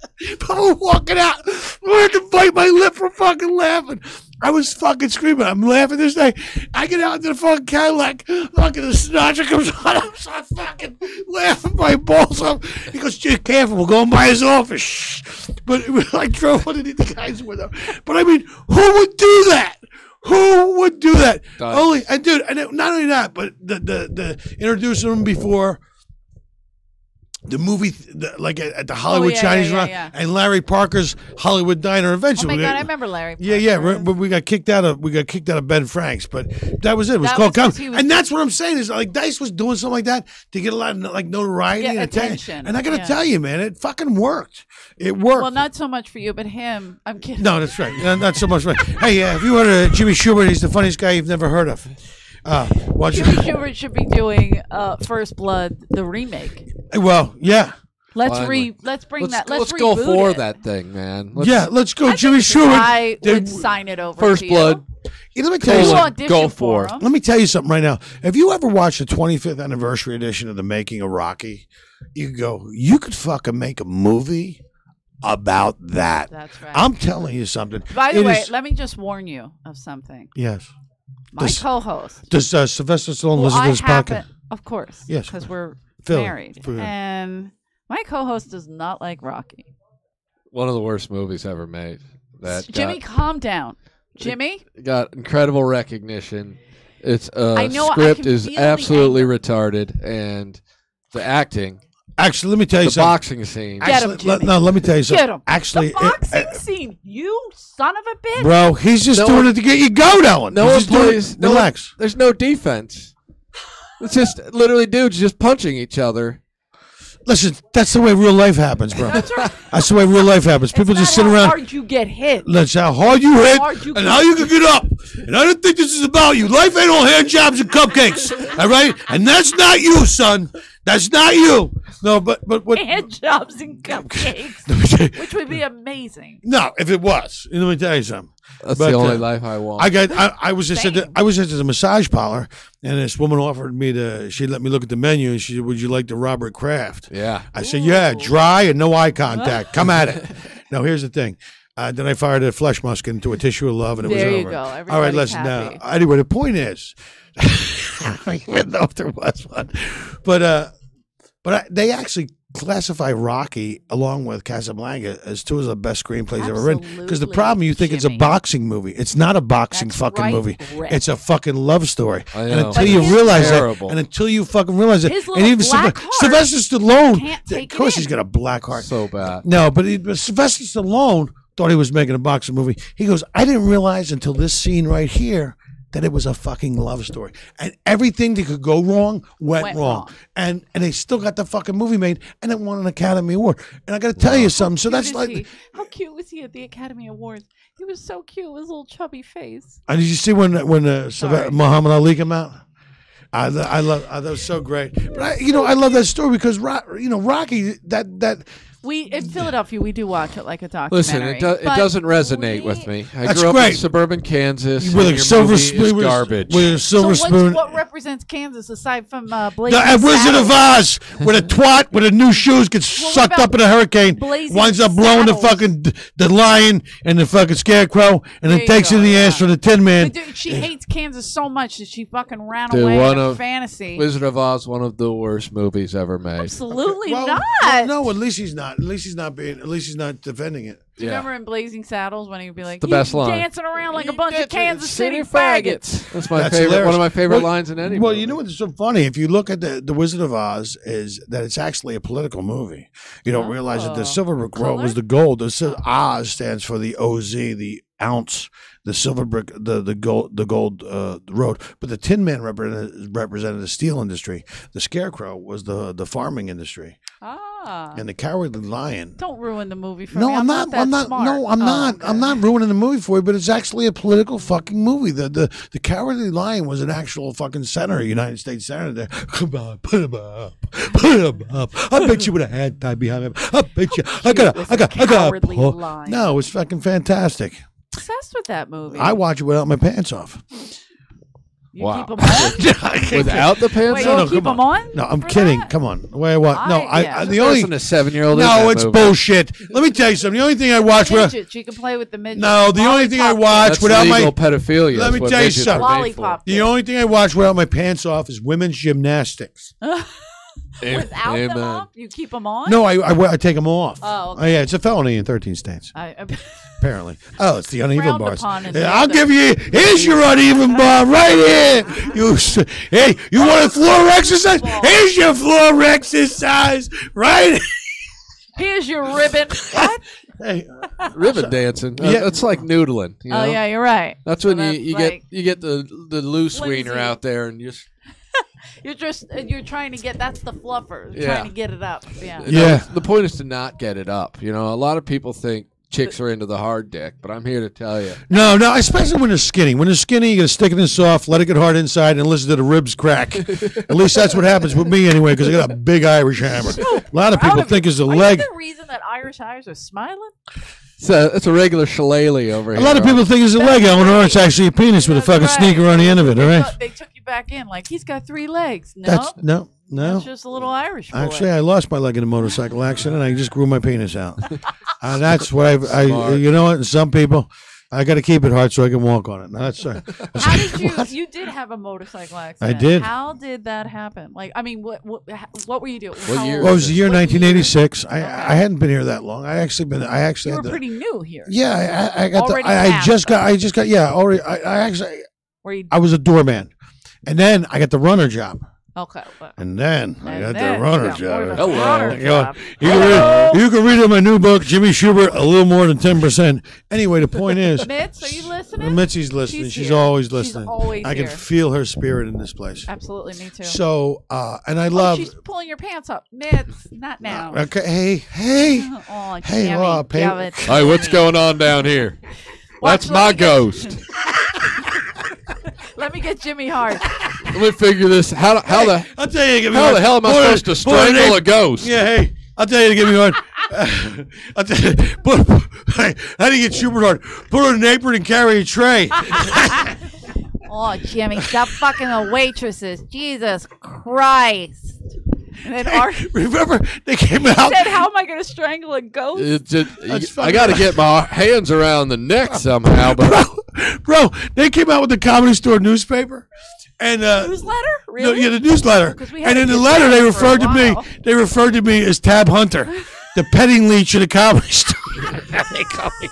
But we're walking out. I had to bite my lip from fucking laughing. I was fucking screaming. I'm laughing this day. I get out into the fucking Cadillac. Fucking the Sinatra comes on. I'm so fucking laughing my balls off. He goes, "Just careful. We're going by his office." Shh. But I drove underneath the guy's window. But I mean, who would do that? Who would do that? Only, and dude, and not only that, but the introducing him before the movie, like at the Hollywood Chinese restaurant, and Larry Parker's Hollywood Diner. Eventually, oh my God, I remember Larry Parker. Yeah. We got kicked out of Ben Frank's, but that was it. It was called Comedy, and that's what I'm saying is like Dice was doing something like that to get a lot of like notoriety and attention. And I got to tell you, man, it fucking worked. It worked. Well, not so much for you, but him. I'm kidding. No, that's right. Not so much. Right. Hey, if you heard of Jimmy Shubert, he's the funniest guy you've never heard of. Jimmy Shubert should be doing First Blood, the remake. Well, yeah. Let's bring that. Let's reboot go for it. that thing, man. Let's go, Jimmy Shubert. I would sign it over. First to Blood. You. Let me tell you something. Go for it. Let me tell you something right now. Have you ever watched the 25th anniversary edition of The Making of Rocky? You could fucking make a movie about that. That's right. I'm telling you something. By the It way, is- let me just warn you of something. Yes. My co-host. Does Sylvester Stallone who listen to I this happen, podcast? of course. Yes. Because we're Phil. married. Phil. And my co-host does not like Rocky. One of the worst movies ever made. That Jimmy, calm down. Jimmy? got incredible recognition. Its I know, I script can is feel the absolutely anger. retarded, and the acting, Actually, let me tell you the something. boxing scene. Get him, Actually, Jimmy. no, let me tell you something. Get him. Actually, the boxing scene. You son of a bitch. bro, he's just No doing one- it to get you going, Ellen. No He's one just doing it- plays. No one- Relax. there's no defense. It's just literally dudes just punching each other. Listen, that's the way real life happens, bro. That's right. That's the way real life happens. People It's just not sit how around. hard you get hit. That's how hard you hit hard you and can- how you can get up. And I don't think this is about you. Life ain't all hand jobs and cupcakes. All right? And that's not you, son. That's not you. No, but what? Hand jobs and cupcakes, which would be amazing. No, if it was. Let me tell you something. That's But, the only life I want. I was just Same. I was just at a massage parlor, and this woman offered me she let me look at the menu, and she said, "Would you like the Robert Kraft?" yeah. I said, "Yeah, dry and no eye contact. Come at it." Now here's the thing. Then I fired a flesh musk into a tissue of love, and it There was you over. go. All right, Everybody's listen happy. now. Anyway, the point is, I don't even know if there was one, but they actually classify Rocky along with Casablanca as two of the best screenplays ever written. Because the Absolutely, problem, you think it's a Jimmy. boxing movie. It's not a boxing That's fucking right, movie. Rick. It's a fucking love story. I And know. until But you his- realize Terrible. that, and until you fucking realize it, His and little even black heart Sylvester Stallone, can't take of course it he's in. got a black heart. So bad. No, but Sylvester Stallone thought he was making a boxing movie. He goes, I didn't realize until this scene right here that it was a fucking love story. And everything that could go wrong went Went wrong. wrong. And they still got the fucking movie made, and it won an Academy Award. And I got to tell you something. So that's like, How cute was he at the Academy Awards? He was so cute with his little chubby face. and did you see when Sorry. Muhammad Ali came out? I love that was so great. But I love that story because Rocky that In Philadelphia, we do watch it like a Listen, documentary. it but doesn't resonate we- with me. I That's grew up in great. suburban Kansas. with and a your silver movie is spoon, garbage. with a silver So spoon. what represents Kansas aside from Blazing The Wizard of Saddles? Oz, with a twat with a new shoes gets Well, what sucked about up in a hurricane, Blazing winds up blowing the Saddles? fucking the lion and the fucking scarecrow, and There then you takes it go, in the yeah. ass for the Tin Man. But dude, she hates Kansas so much that she fucking ran Dude, away one in a of fantasy. Wizard of Oz, one of the worst movies ever made. Absolutely Well, not. no, at least he's not. At least he's not defending it. Do you remember in Blazing Saddles when he'd be like, the "You best line. dancing around like a bunch of Get your Kansas City faggots." That's my That's favorite. hilarious. One of my favorite Well, lines in any Well, movie. you know what's so funny? If you look at the Wizard of Oz, is that it's actually a political movie. You don't realize that the Oh. silver brick road Color? was the gold. Oz stands for the OZ, the ounce. The silver brick, the gold road. But the Tin Man represented the steel industry. The Scarecrow was the farming industry, and the Cowardly Lion. Don't ruin the movie for No, me. I'm not. That I'm not. smart. No, I'm Oh, not. okay. I'm not ruining the movie for you. But it's actually a political fucking movie. The Cowardly Lion was an actual fucking senator, United States senator. There, come on, put him up, put him up. I bet you with a hat tied behind him. I bet you. I got. Cowardly Lion. No, it's fucking fantastic. Obsessed with that movie. I watch it without my pants off. You Wow. keep 'em on? Without the pants Wait, on? you no, keep come them on? No, I'm for kidding. that? Come on. Wait, what? No, Yeah. the only. Listen, a 7-year-old. No, it's bullshit. Let me tell you something. The only thing I watch with. Midgets. You can play with the midget. No, the only thing I Lollipop. watch That's without legal my. pedophilia. Let is me what tell you midgets are something. made for. Lollipop. The only thing I watch without my pants off is women's gymnastics. Without them Amen. off, you keep them on? No, I take them off. Oh, okay. Yeah, it's a felony in 13 states, apparently. Oh, it's the uneven Frowned bars. upon in Yeah, the I'll other- give you. Here's your uneven bar right here. Hey, you want a floor exercise? Here's your floor exercise right. Here's your ribbon. What? Hey, Ribbon dancing. Yeah. That's like noodling. You know? Oh, yeah, you're right. That's So when that's you like- get the loose Flimsy. wiener out there and just You're trying to get, that's the fluffer. Yeah. Trying to get it up. Yeah. Yeah. The point is to not get it up. You know, a lot of people think chicks are into the hard dick, but I'm here to tell you. no, especially when they're skinny. When they're skinny, you got to stick it in soft, let it get hard inside, and listen to the ribs crack. At least that's what happens with me anyway, because I got a big Irish hammer. A lot of people think it's a leg. Are you the reason that Irish eyes are smiling? It's a regular shillelagh over A here. lot of people think it's a leg, Eleanor. It's actually a penis with a That's fucking right. sneaker on the end of it, all right? They took you back in like, he's got 3 legs. No. That's no. No. That's just a little Irish boy. Actually, I lost my leg in a motorcycle accident. I just grew my penis out. That's what I you know what? Some people, I got to keep it hard so I can walk on it. No, that's How did you? You did have a motorcycle accident. I did. How did that happen? Like, I mean, what were you doing? What year? Well, it was the year 1986. I hadn't been here that long. I actually You were pretty new here. Yeah, I got. Already I just got. Yeah, already. I actually. I was a doorman, and then I got the runner job. Okay. And then I got the runner job. You can read in my new book, Jimmy Shubert, a little more than 10%. Anyway, the point is, Mitz, are you listening? Mitzi's listening. She's always listening. I can feel her spirit in this place. Absolutely, me too. So, and I love. She's pulling your pants up, Mitz. Not now. Okay. Hey. Oh, hey. Hey, what's going on down here? That's my ghost. Let me get Jimmy hard. Let me figure this. How the hell am I supposed to strangle a ghost? Yeah, hey, I'll tell you to give me hard. I'll tell you. How do you get Shubert hard? Put on an apron and carry a tray. Oh, Jimmy, stop fucking the waitresses. Jesus Christ. And then remember, they came out. Said, how am I going to strangle a ghost? I got to get my hands around the neck somehow. But bro, they came out with the Comedy Store newspaper. And newsletter? Really? No, yeah, the newsletter. And in the letter, they referred to me. They referred to me as Tab Hunter, the petting leech of the Comedy Store. They call me.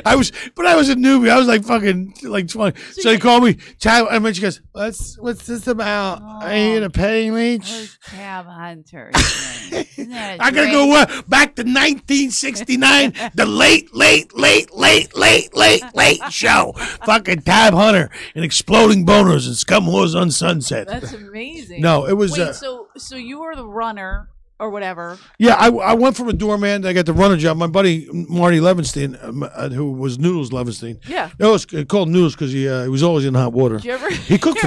I was a newbie. I was like fucking 20. So they called me Tab. And then she goes, "What's this about? I ain't a petting leech." Tab Hunter. I gotta go back to 1969. The late show. Fucking Tab Hunter and Exploding Boners and Scum Whores on Sunset. That's amazing. No, it was. Wait, so you were the runner. Or whatever. Yeah, I went from a doorman. I got the runner job. My buddy Marty Levenstein, who was Noodles Levenstein. Yeah, it was called Noodles because he was always in hot water. Did you ever? He cooked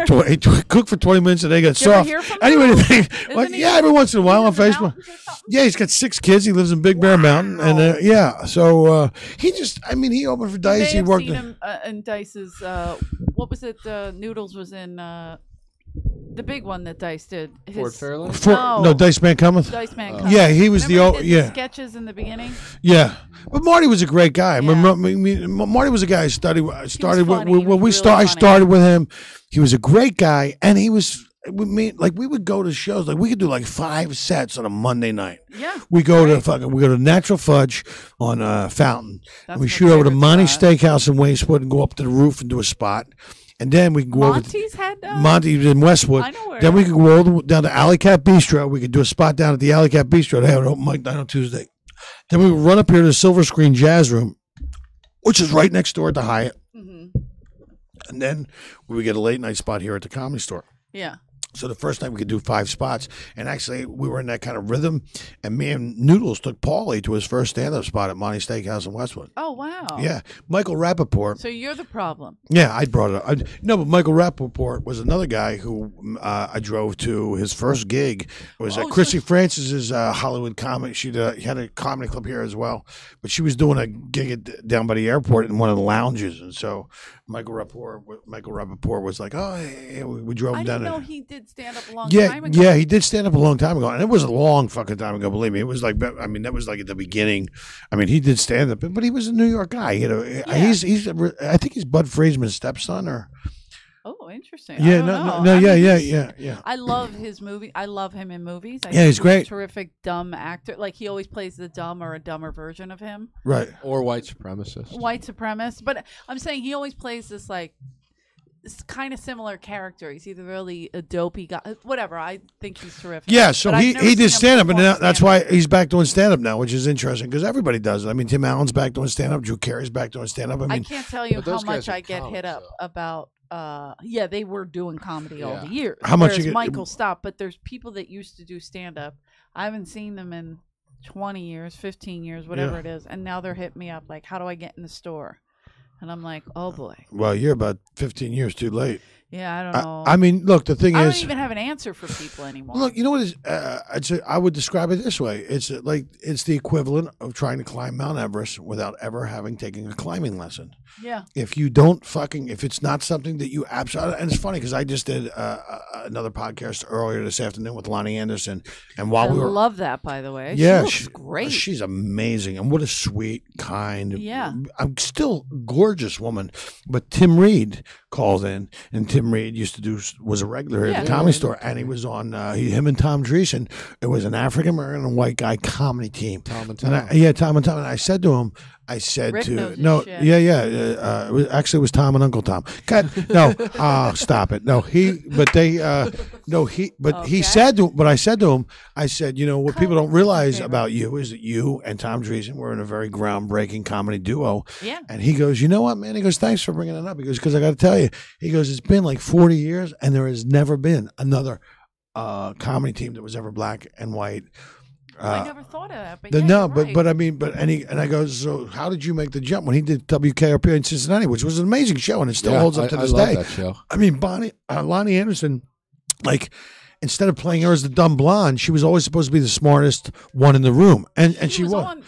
for 20 minutes and they got soft. Ever hear from anyway, yeah, every once in a while on Facebook. Yeah, he's got 6 kids. He lives in Big Bear Mountain, and yeah, so he opened for Dice. He worked him in Dice's. What was it? Noodles was in. The big one that Dice did. Fort Fairlane? No, Dice Man Cometh. Dice Man Cometh. Yeah, he was the sketches in the beginning. Yeah, but Marty was a great guy. Yeah. Marty was a guy I started with. I started with him. He was a great guy, and he was. We would go to shows. Like we could do like 5 sets on a Monday night. Yeah, we go to Natural Fudge on Fountain. And we shoot over to Monty's Steakhouse in Wastwood and go up to the roof and do a spot. And then we can go Monty's in Westwood. I know where. Then we could go all down to Alley Cat Bistro. We could do a spot down at the Alley Cat Bistro. They have an open mic night on Tuesday. Then we would run up here to the Silver Screen Jazz Room, which is right next door at the Hyatt. Mm-hmm. And then we would get a late night spot here at the Comedy Store. Yeah. So the first night we could do 5 spots. And actually, we were in that kind of rhythm. And me and Noodles took Paulie to his first stand-up spot at Monty's Steakhouse in Westwood. Oh, wow. Yeah. Michael Rapaport. So you're the problem. Yeah, I brought it up. No, but Michael Rapaport was another guy who I drove to his first gig. It was Chrissy Francis's Hollywood comedy. She had a comedy club here as well. But she was doing a gig down by the airport in one of the lounges. And so Michael Rapaport was like, oh, hey, we drove him down. I didn't know he did stand up a long time ago. Yeah, he did stand up a long time ago, and it was a long fucking time ago. Believe me, it was like that was like at the beginning. I mean, he did stand up, but he was a New York guy. He's I think he's Bud Friesman's stepson, or. Oh, interesting. Yeah, yeah. I love his movie. I love him in movies. He's great. A terrific dumb actor. Like he always plays the dumb or a dumber version of him. Right. Or white supremacist. White supremacist, but I'm saying he always plays this like. It's kind of similar character. He's either really a dopey guy, whatever. I think he's terrific. Yeah, so he did stand up, and that's why he's back doing stand up now, which is interesting because everybody does it. I mean, Tim Allen's back doing stand up. Drew Carey's back doing stand up. I can't tell you how much I get hit up about. Yeah, they were doing comedy all the years. How much you get? Michael stopped, but there's people that used to do stand up. I haven't seen them in 20 years, 15 years, whatever it is, and now they're hitting me up like, "How do I get in the store?" And I'm like, oh, boy. Well, you're about 15 years too late. Yeah, I don't know. I mean, look, the thing I is, don't even have an answer for people anymore. look, you know what is? I would describe it this way: it's like it's the equivalent of trying to climb Mount Everest without ever having taken a climbing lesson. Yeah. If you don't if it's not something that you absolutely, and it's funny because I just did another podcast earlier this afternoon with Lonnie Anderson, and while I we were, love that, by the way. yeah, she looks great. She's amazing, and what a sweet, kind, Yeah. I'm still gorgeous woman. But Tim Reed called in, and Tim Reed was a regular here at the Comedy Store, and he was on him and Tom Dreesen. It was an African American and white guy comedy team. Tom and Tom. Tom and Tom. And I said to him, Rick knows no, his shit. it was Tom and Uncle Tom. Stop it. He said, but I said to him, I said, you know what people don't realize about you is that you and Tom Dreesen were in a very groundbreaking comedy duo. Yeah. And he goes, you know what, man? He goes, thanks for bringing it up. He goes, because I got to tell you, he goes, it's been like 40 years, and there has never been another comedy team that was ever black and white. I never thought of that. But and I go, so how did you make the jump when he did WKRP in Cincinnati, which was an amazing show, and it still holds up to this I love day. That show. I mean, Lonnie Anderson, like, instead of playing her as the dumb blonde, she was always supposed to be the smartest one in the room, and she was.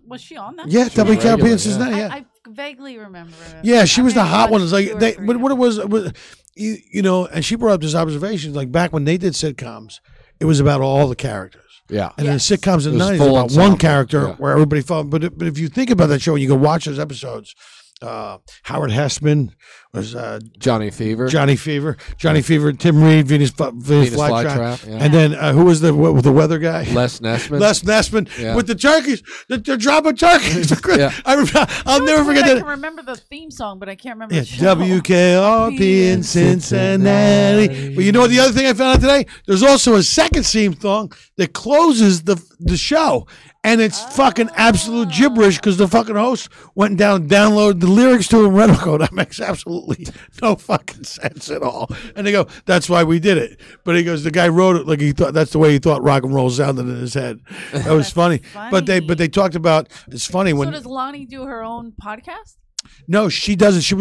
Was she on that? Yeah, WKRP in Cincinnati. Yeah, I vaguely remember it. Yeah, she was the hot one. It's like what it was, you know, and she brought up this observation, like back when they did sitcoms, it was about all the characters. Yeah. And then sitcoms in the 90s full about ensemble. one character where everybody felt. But if you think about that show and you go watch those episodes, Howard Hessman was Johnny Fever, Tim Reed, Venus Flytrap, yeah. and then who was the weather guy? Les Nessman, yeah. With the turkeys. They're dropping turkeys. Yeah. I'll never forget that. I can remember the theme song, but I can't remember. Yeah, the show. WKRP in Cincinnati. But you know what? The other thing I found out today, there's also a second theme song that closes the show. And it's fucking absolute gibberish because the fucking host went down and downloaded the lyrics to a rental code. That makes absolutely no fucking sense at all. And they go, that's why we did it. But he goes, the guy wrote it like he thought that's the way he thought rock and roll sounded in his head. That was funny. But they talked about, it's funny when. So does Lonnie do her own podcast? No, she doesn't. She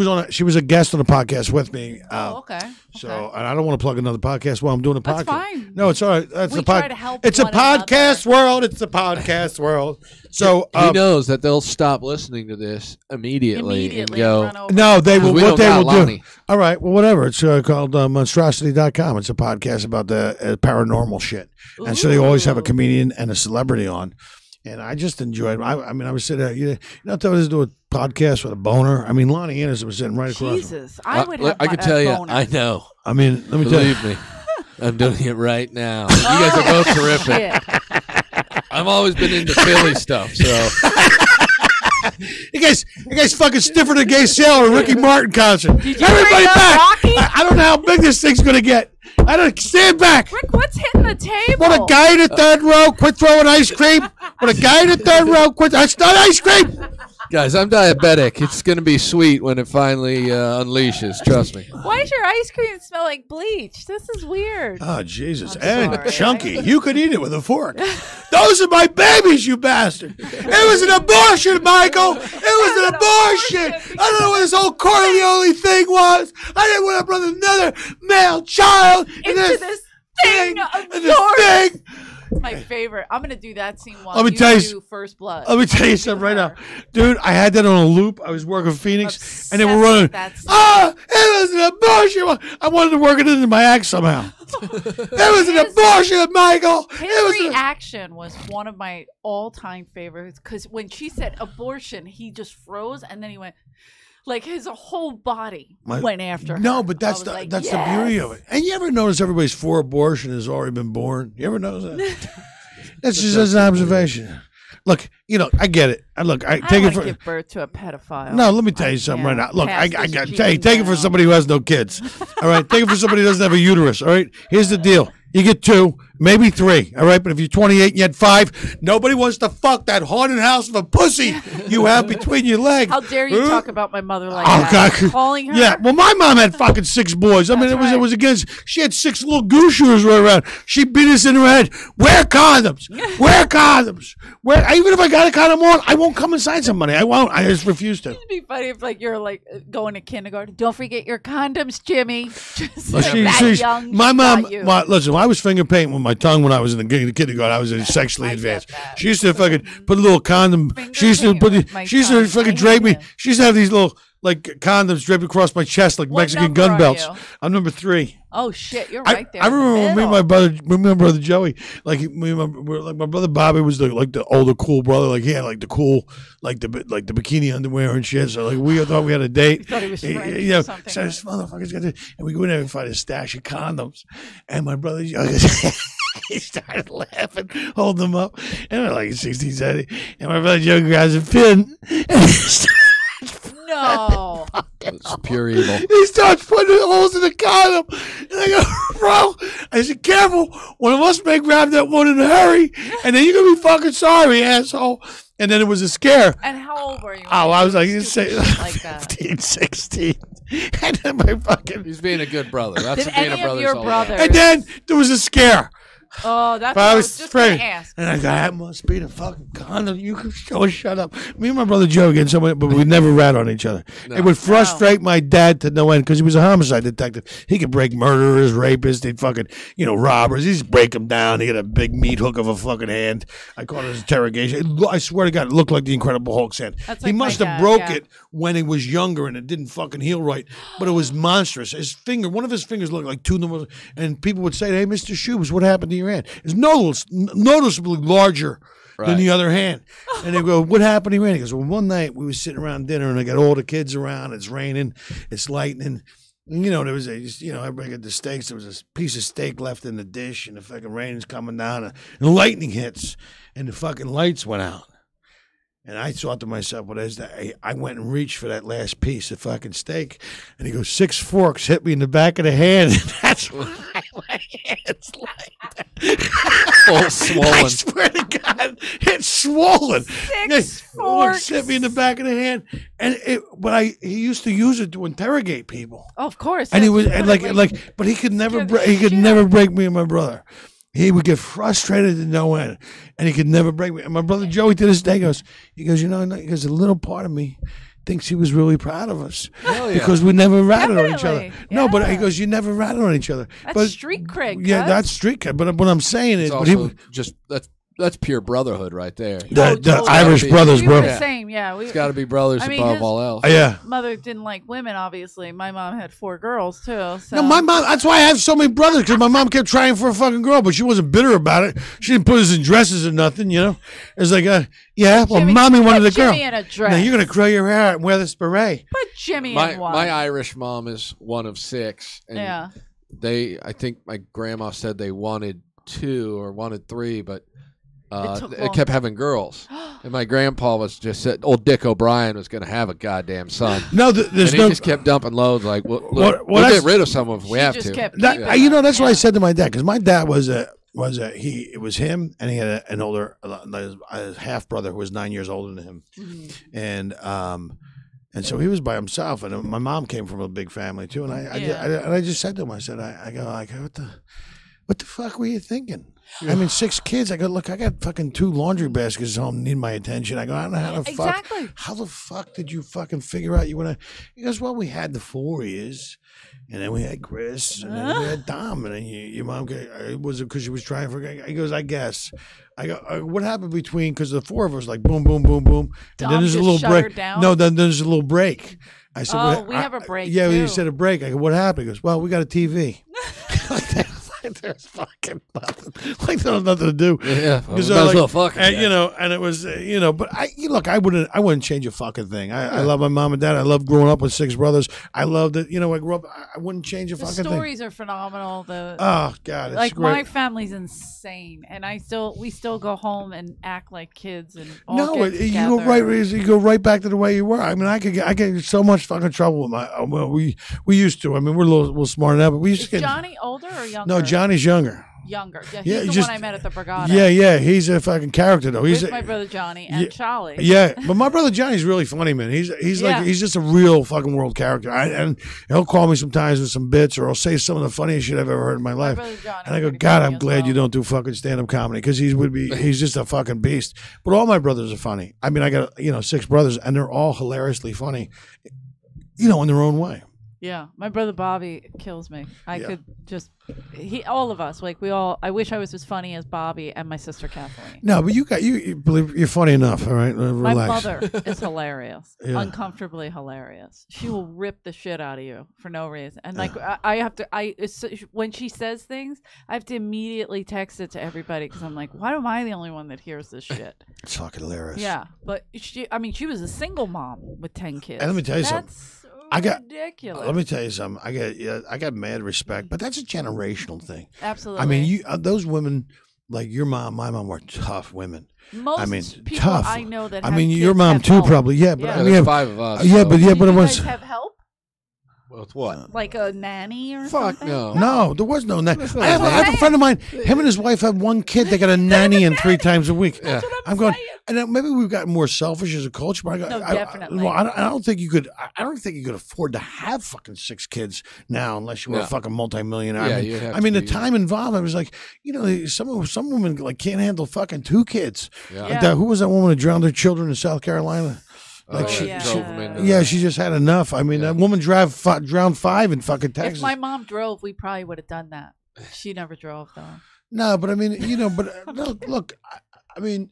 was a guest on a podcast with me. Okay. So, and I don't want to plug another podcast while I'm doing a podcast. That's fine. No, it's all right. That's we a try to help It's a one podcast another. world. It's a podcast world. So he knows that they'll stop listening to this immediately and go. run over. no, they will. We What don't they got will do. Lonnie. All right. Well, whatever. It's called monstrosity.com. It's a podcast about the paranormal shit, and so they always have a comedian and a celebrity on. And I just enjoyed it. I mean, I was sitting there, you know, I was doing a podcast with a boner. I mean, Lonnie Anderson was sitting right across. Jesus, I would have. I can tell you, I know. I mean, let me tell you. Believe me, I'm doing it right now. You guys are both terrific. I've always been into Philly stuff, so. You guys fucking stiffer than Gay Sailor at a Ricky Martin concert. Did you Everybody bring up back. Rocky? I don't know how big this thing's going to get. I don't stand back. Rick, what's hitting the table? Want a guy in the third row? Quit throwing ice cream. Want a guy in the third row? Quit. That's not ice cream. Guys, I'm diabetic. It's going to be sweet when it finally unleashes. Trust me. Why does your ice cream smell like bleach? This is weird. Oh, Jesus. I'm And sorry. chunky. You could eat it with a fork. Those are my babies, you bastard. It was an abortion, Michael. It was an abortion. I don't know what this whole Corleone thing was. I didn't want to bring another male child Into this thing of and yours. this thing. My favorite. I'm gonna do that scene while Let me you tell you do First Blood. Let me tell you something right now. Dude, I had that on a loop. I was working Phoenix, Obsessed and they were running. with that scene. It was an abortion. I wanted to work it into my act somehow. It was an abortion, Michael. His It was reaction was one of my all-time favorites because when she said abortion, he just froze and then he went, like his whole body went after her. No, but that's I the was like, that's the beauty of it. And you ever notice everybody's for abortion has already been born? You ever notice that? That's just as an observation. Look, you know, I get it. Look, I take it for. give birth to a pedophile. No, let me tell you something right now. Look, I Pass got this take gene it for down. somebody who has no kids. All right, take it for somebody who doesn't have a uterus. All right, here's the deal: you get two, Maybe 3, all right? But if you're 28 and you had 5, nobody wants to fuck that haunted house of a pussy you have between your legs. How dare you talk about my mother like Oh, that? God. Calling her? Yeah, well, my mom had fucking 6 boys. I mean, That's it was against. She had 6 little goose shooters right around. She beat us in her head. Wear condoms. Wear condoms. Even if I got a condom on, I won't come inside somebody. I won't. I just refuse to. It'd be funny if you're going to kindergarten. Don't forget your condoms, Jimmy. Just young. My mom. Listen, I was finger painting with my tongue when I was in the kindergarten. I was sexually advanced. She used to fucking put a little condom. She used to fucking drape me. She used to have these little condoms draped across my chest like Mexican gun belts. I'm number 3. Oh shit, you're right there. I remember when me and my brother Joey, my brother Bobby was the older cool brother. Like he had the cool the bikini underwear and shit. So we thought we had a date. You thought he was French or something. So this motherfucker's got this, and we go in there and find a stash of condoms. And my brother Joey, he started laughing, holding them up, and we're like 16, 17. And my brother Joey grabs a pin and he starts. No. It's pure evil. He starts putting holes in the condom. And I go, bro, I said, careful. One of us may grab that one in a hurry. And then you're going to be fucking sorry, asshole. And then it was a scare. And how old were you? Oh, I was like, like 15, 16. And then my fucking. He's being a good brother. That's Did being any a brother. of your brothers? And then there was a scare. Oh, that's what I was just going to ask. And I go, that must be the fucking condom. You can shut up. Me and my brother Joe again, but we never rat on each other. No. It would frustrate my dad to no end because he was a homicide detective. He could break murderers, rapists, he'd fucking, robbers. He'd just break them down. He had a big meat hook of a fucking hand. I called it his interrogation. I swear to God, it looked like the Incredible Hulk's hand. He must have broke it when he was younger and it didn't fucking heal right. But it was monstrous. One of his fingers looked like 2 numbers. And people would say, hey, Mr. Shubert, what happened to your hand? It's noticeably larger than the other hand. And they go, what happened to your hand? He goes, well, one night we were sitting around dinner and I got all the kids around. It's raining. It's lightning. And, there was everybody got the steaks. There was a piece of steak left in the dish and the fucking rain's coming down and the lightning hits and the fucking lights went out. And I thought to myself, well, I went and reached for that last piece of fucking steak. And he goes, 6 forks hit me in the back of the hand. And that's why my hand's like that. All swollen. I swear to God, it's swollen. 6 forks. Hit me in the back of the hand. He used to use it to interrogate people. Oh, of course. And he was but he could never break me and my brother. He would get frustrated to no end, and he could never break me. And my brother Joey to this day goes, a little part of me thinks he was really proud of us because we never ratted on each other. Yeah. No, but he goes, you never ratted on each other. That's street cred. Yeah, that's street cred. But what I'm saying is, that's pure brotherhood right there. The Irish brothers, bro. The same, it's got to be brothers above all else. Yeah. Mother didn't like women, obviously. My mom had 4 girls too. So. No, my mom. That's why I have so many brothers because my mom kept trying for a fucking girl, but she wasn't bitter about it. She didn't put us in dresses or nothing. It's like, mommy wanted a girl. Jimmy in a dress. Now you're gonna curl your hair out and wear this beret. Put Jimmy in one. My Irish mom is one of 6, and I think my grandma said they wanted 2 or wanted 3, but. It kept having girls, and my grandpa was just said, "Old Dick O'Brien was going to have a goddamn son." No, he just kept dumping loads. Like, we'll get rid of someone if we have to. That's what I said to my dad because my dad it was him, and he had an older half brother who was 9 years older than him, and so he was by himself, and my mom came from a big family too, and I just said to him, I said, I go what the fuck were you thinking? I mean, 6 kids. I go, look, I got fucking 2 laundry baskets at home, need my attention. I go, I don't know how the fuck did you fucking figure out you want to? He goes, well, we had the 4 years, and then we had Chris, and then we had Dom, and then your mom, was it because she was trying for? He goes, I guess. I go, what happened between? Because the 4 of us like boom, boom, boom, boom, and then there's a little break. No, then there's a little break. I said, we have a break. Yeah, too. you said a break. I go, what happened? He goes, well, we got a TV. There's fucking nothing. Like there's nothing to do. Yeah, well fucking. And, and it was, but I wouldn't change a fucking thing. I love my mom and dad. I love growing up with 6 brothers. I loved it. I grew up. I wouldn't change a fucking thing. The stories are phenomenal. Oh God, it's great. My family's insane, and we still go home and act like kids and all get together. You go right back to the way you were. I mean, I get in so much fucking trouble with my. Well, we used to. I mean, we're a little smarter now, but we used to get. Johnny older or younger? No, Johnny's younger. Younger. Yeah, Yeah, he's the just- one I met at the Brigada. Yeah. He's a fucking character though. He's With my brother Johnny and Yeah. Charlie. Yeah, but my brother Johnny's really funny, man. He's Yeah. like he's just a real fucking world character. And he'll call me sometimes with some bits, or he'll say some of the funniest shit I've ever heard in my My life. brother Johnny. And I go, God, I'm glad you don't do fucking stand up comedy because he's just a fucking beast. But all my brothers are funny. I mean, I got 6 brothers, and they're all hilariously funny, in their own way. Yeah, my brother Bobby kills me. I Yeah. could just all of us like we all. I wish I was as funny as Bobby and my sister Kathleen. No, but you believe you're funny enough, all right? My Relax. mother is hilarious, Yeah. uncomfortably hilarious. She will rip the shit out of you for no reason, and like I have to. When she says things, I have to immediately text it to everybody because I'm like, why am I the only one that hears this shit? It's fucking hilarious. Yeah, but she was a single mom with 10 kids. And let me tell you something. That's ridiculous. Let me tell you something. I got mad respect, but that's a generational thing. Absolutely. I mean, those women like your mom, my mom were tough women. Most people tough. I know that. I have mean, kids your mom have too, help. probably. Yeah, but Yeah. I There's mean, 5 of us. yeah, so- but Did it you was. guys have help? With what? Like a nanny or Fuck something? no. No, there was no nanny. That's not I have a a friend of mine. Him and his wife have one kid. They got a nanny in 3 times a week. Yeah. I'm going, and then maybe we've gotten more selfish as a culture. But No, definitely. I don't think you could. I don't think you could afford to have fucking 6 kids now, unless you were No. a fucking multimillionaire. Yeah, I you'd have mean, to the be- time involved. I was like, some women like can't handle fucking 2 kids. Yeah. Like that. Who was that woman who drowned her children in South Carolina? Like Oh, she, yeah. drove 'em into yeah, the- she just had enough. I mean, Yeah. that woman drowned 5 in fucking Texas. If my mom drove, we probably would have done that. She never drove though. No, but I mean, look, I mean,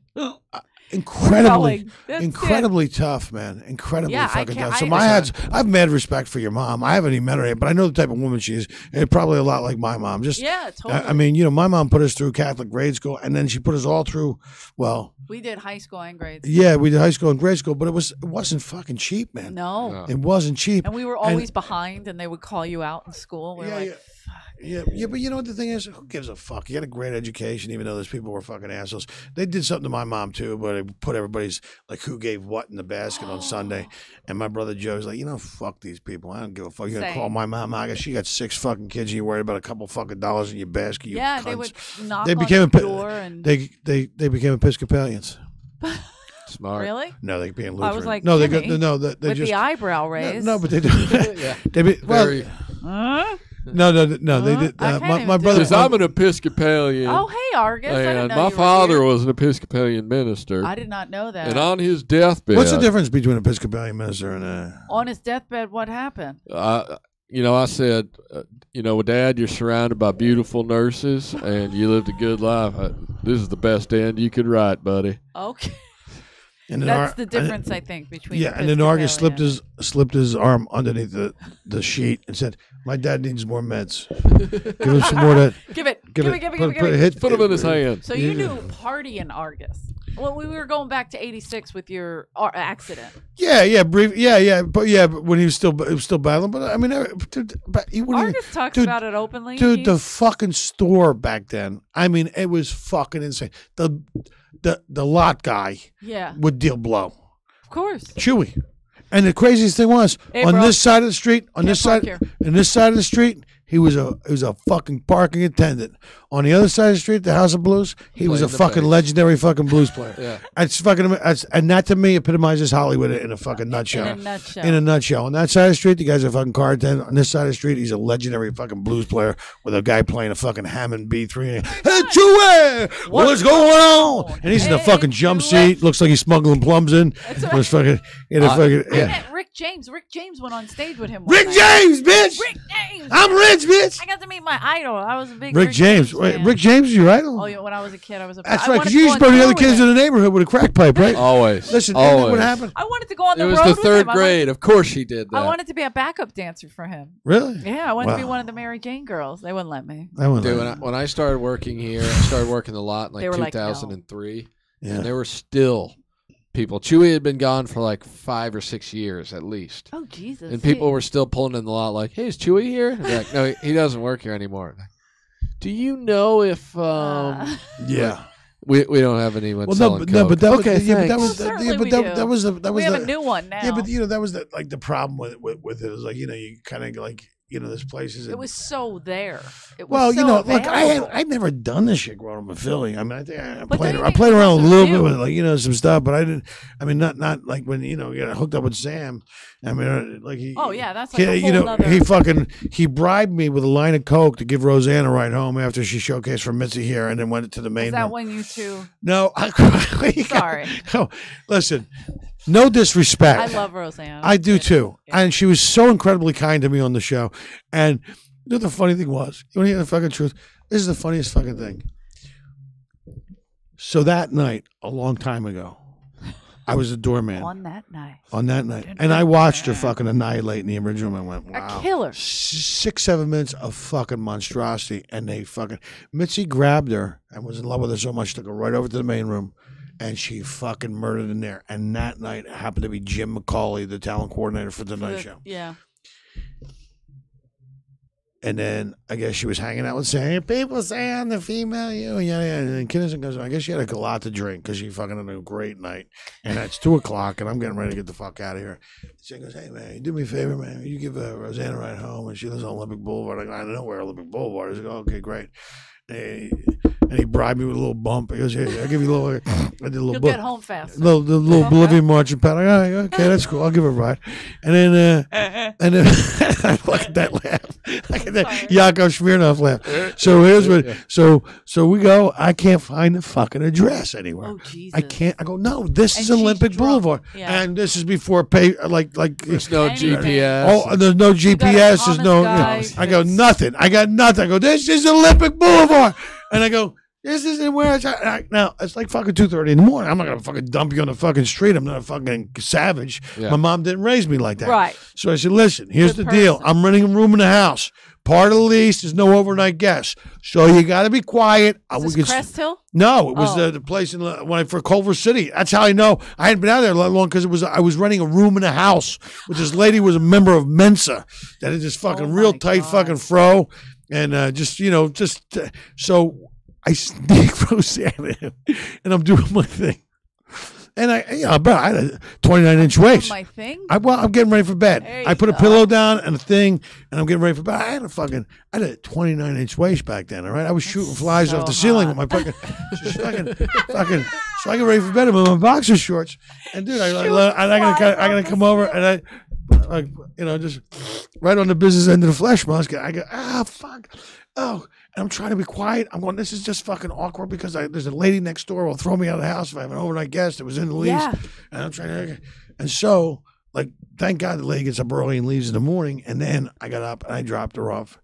incredibly, That's incredibly tough, man. Incredibly Yeah, I fucking can't- tough. So I have mad respect for your mom. I haven't even met her yet, but I know the type of woman she is. And probably a lot like my mom. Just, Yeah, totally. I mean, my mom put us through Catholic grade school, and then she put us all through. Well, we did high school and grades. yeah, we did high school and grade school, but it wasn't fucking cheap, man. No. No. It wasn't cheap. And we were always behind, and they would call you out in school. We were Yeah, like, yeah. Yeah, but you know what the thing is? Who gives a fuck? You got a great education, even though those people were fucking assholes. They did something to my mom too, but they put everybody's like who gave what in the basket on Sunday. And my brother Joe's like, fuck these people. I don't give a fuck. You're gonna Same. call my mom? I guess she got 6 fucking kids, and you're worried about a couple fucking dollars in your basket. You yeah, cunts. they would knock They on became the door and they became Episcopalians. Smart. really No, they became Lutheran. I was like, no, they Jimmy, no, they with just the eyebrow raised. no, but they did. Yeah. Well, Very. Huh? no, they did. I can't My even do brother. it. Because I'm an Episcopalian. Oh, hey, Argus. I didn't and know my you were father here. was an Episcopalian minister. I did not know that. And on his deathbed, What's the difference between an Episcopalian minister and On his deathbed, what happened? I said, Dad, you're surrounded by beautiful nurses, and you lived a good life. This is the best end you could write, buddy. Okay. And then That's the difference, I think, between Yeah, and then Argus Episcopalian. slipped his arm underneath the sheet and said, "My dad needs more meds. Give him some more of that. Give it. Give it. Put him in his hand. So you knew party in Argus. Well, we were going back to '86 with your accident. But when he was still battling. But I mean, but he wouldn't Argus talks dude, about it openly. dude. The fucking store back then. I mean, it was fucking insane. The lot guy Yeah, would deal blow. of course. Chewy. And the craziest thing was Hey, on bro. this side of the street, on Can't this park side, here. in this side of the street, he was a fucking parking attendant. On the other side of the street, the House of Blues, he was a Playing the fucking bass. legendary fucking blues player. Yeah. And that to me epitomizes Hollywood in a fucking nutshell. In a nutshell. In a nutshell. On that side of the street, the guy's a fucking car attendant. On this side of the street, he's a legendary fucking blues player with a guy playing a fucking Hammond B3. Hey, Chewy! What's going on? And he's in the Hey, fucking jump Chewy. seat. Looks like he's smuggling plums in. Was fucking in a fucking I yeah. met Rick James. Rick James went on stage with him. one Rick night. James, bitch! Rick James. I'm rich, bitch! I got to meet my idol. I was a big Rick James. Wait, fan. Rick James is your idol? Oh yeah, when I was a kid, I was a. That's I right, wanted because to you go used to on bring the tour other kids with in him. the neighborhood with a crack pipe, right? Always. Listen, isn't that what always. happened? I wanted to go on It the was road the with third him. grade. Of course she did that. I wanted to be a backup dancer for him. Really? Yeah, I wanted to be Wow. one of the Mary Jane girls. They wouldn't let me. I wouldn't Dude, let when I started working here, I started working a lot in They were like, no. 2003, Yeah. and there were still people. Chewy had been gone for like 5 or 6 years at least, Oh Jesus! and people were still pulling in the lot like, "Hey, is Chewy here?" And they're like, no, he doesn't work here anymore. Like, do you know if Yeah. we don't have anyone Well, selling coke? but that was, okay, yeah, but that thanks. was, Well, yeah, certainly but we that, do. that was the, that was we have the, a new one now. yeah, but that was the, like the problem with it is like, you kind of like, there's places. It was so there. It was Well, so look, available. I'd never done this shit growing up in Philly. I mean, I think I But played don't you I think played it around a was little you? bit with some stuff, but I didn't. I mean, not like when you got hooked up with Sam. I mean, like he. Oh yeah, that's like a He, whole nother. he bribed me with a line of coke to give Roseanne a ride home after she showcased for Mitzi here, and then went to the main Is that room. when you two? No, Sorry. Oh, listen, no disrespect. I love Roseanne. I do too, Yeah. and she was so incredibly kind to me on the show. And you know the funny thing was, you want to hear the fucking truth? This is the funniest fucking thing. So that night, a long time ago, I was a doorman. On that night. And I watched her fucking annihilate in the original. I went, wow. A killer. 6-7 minutes of fucking monstrosity. And they fucking, Mitzi grabbed her and was in love with her so much, took her right over to the main room. And she fucking murdered in there. And that night happened to be Jim McCauley, the talent coordinator for the Tonight Show. Yeah. And then I guess she was hanging out with saying, people say I'm the female, you, yeah. And then Kinnison goes, I guess she had a lot to drink because she fucking had a great night. And it's 2:00 and I'm getting ready to get the fuck out of here. She goes, hey man, you do me a favor, man. You give Roseanne a ride home, and she lives on Olympic Boulevard. I go, I don't know where Olympic Boulevard is. I go, okay, great. And he bribed me with a little bump. He goes, "Here, I'll give you a little." I did a little. You'll get home fast. The little Bolivian marching pad. I go, okay, that's cool. I'll give her a ride. And then look at that laugh. Look at that Yakov Smirnoff laugh. So here's what. So we go. I can't find the fucking address anywhere. Oh Jesus! I can't. I go, no. This is And she's Olympic drunk. Boulevard, Yeah. and this is before pay. Like There's no Anything. GPS. oh, there's no GPS. There's no. I go nothing. I got nothing. I go. This is Olympic Boulevard. And I go, this isn't where it's at. Now, it's like fucking 2:30 in the morning. I'm not going to fucking dump you on the fucking street. I'm not a fucking savage. Yeah. My mom didn't raise me like that. Right. So I said, listen, here's Good the deal. person. I'm renting a room in the house. Part of the lease is no overnight guests. So you got to be quiet. Is this Crest Hill? No, it was Oh. the place for Culver City. That's how I know. I hadn't been out there that long because I was renting a room in a house with this lady who was a member of Mensa that is this fucking Oh real my tight God. fucking fro. And so I sneak Roseanne in, and I'm doing my thing. And I had a 29-inch waist. My thing. I'm getting ready for bed. There I you put a go. pillow down and a thing, and I'm getting ready for bed. I had a 29-inch waist back then. All right, I was shooting flies so off the ceiling with hot. my fucking. So I get ready for bed with my boxer shorts, and dude, I'm gonna come over and just right on the business end of the flesh mask. I go, fuck, oh. And I'm trying to be quiet. I'm going, this is just fucking awkward because there's a lady next door who will throw me out of the house if I have an overnight guest that was in the lease. Yeah. And I'm trying to, and so, like, thank God the lady gets up early and leaves in the morning. And then I got up and I dropped her off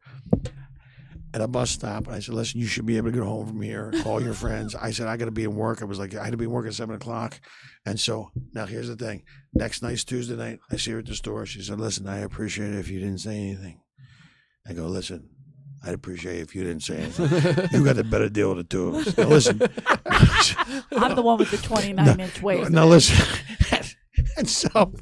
at a bus stop. And I said, listen, you should be able to get home from here. Call your friends. I said, I got to be in work. I had to be in work at 7:00. And so now here's the thing. Next night's Tuesday night. I see her at the store. She said, listen, I appreciate it if you didn't say anything. I go, listen. I'd appreciate it if you didn't say anything. You got the better deal with the two of us. Now listen. I'm the one with the 29-inch waist. Now listen. And so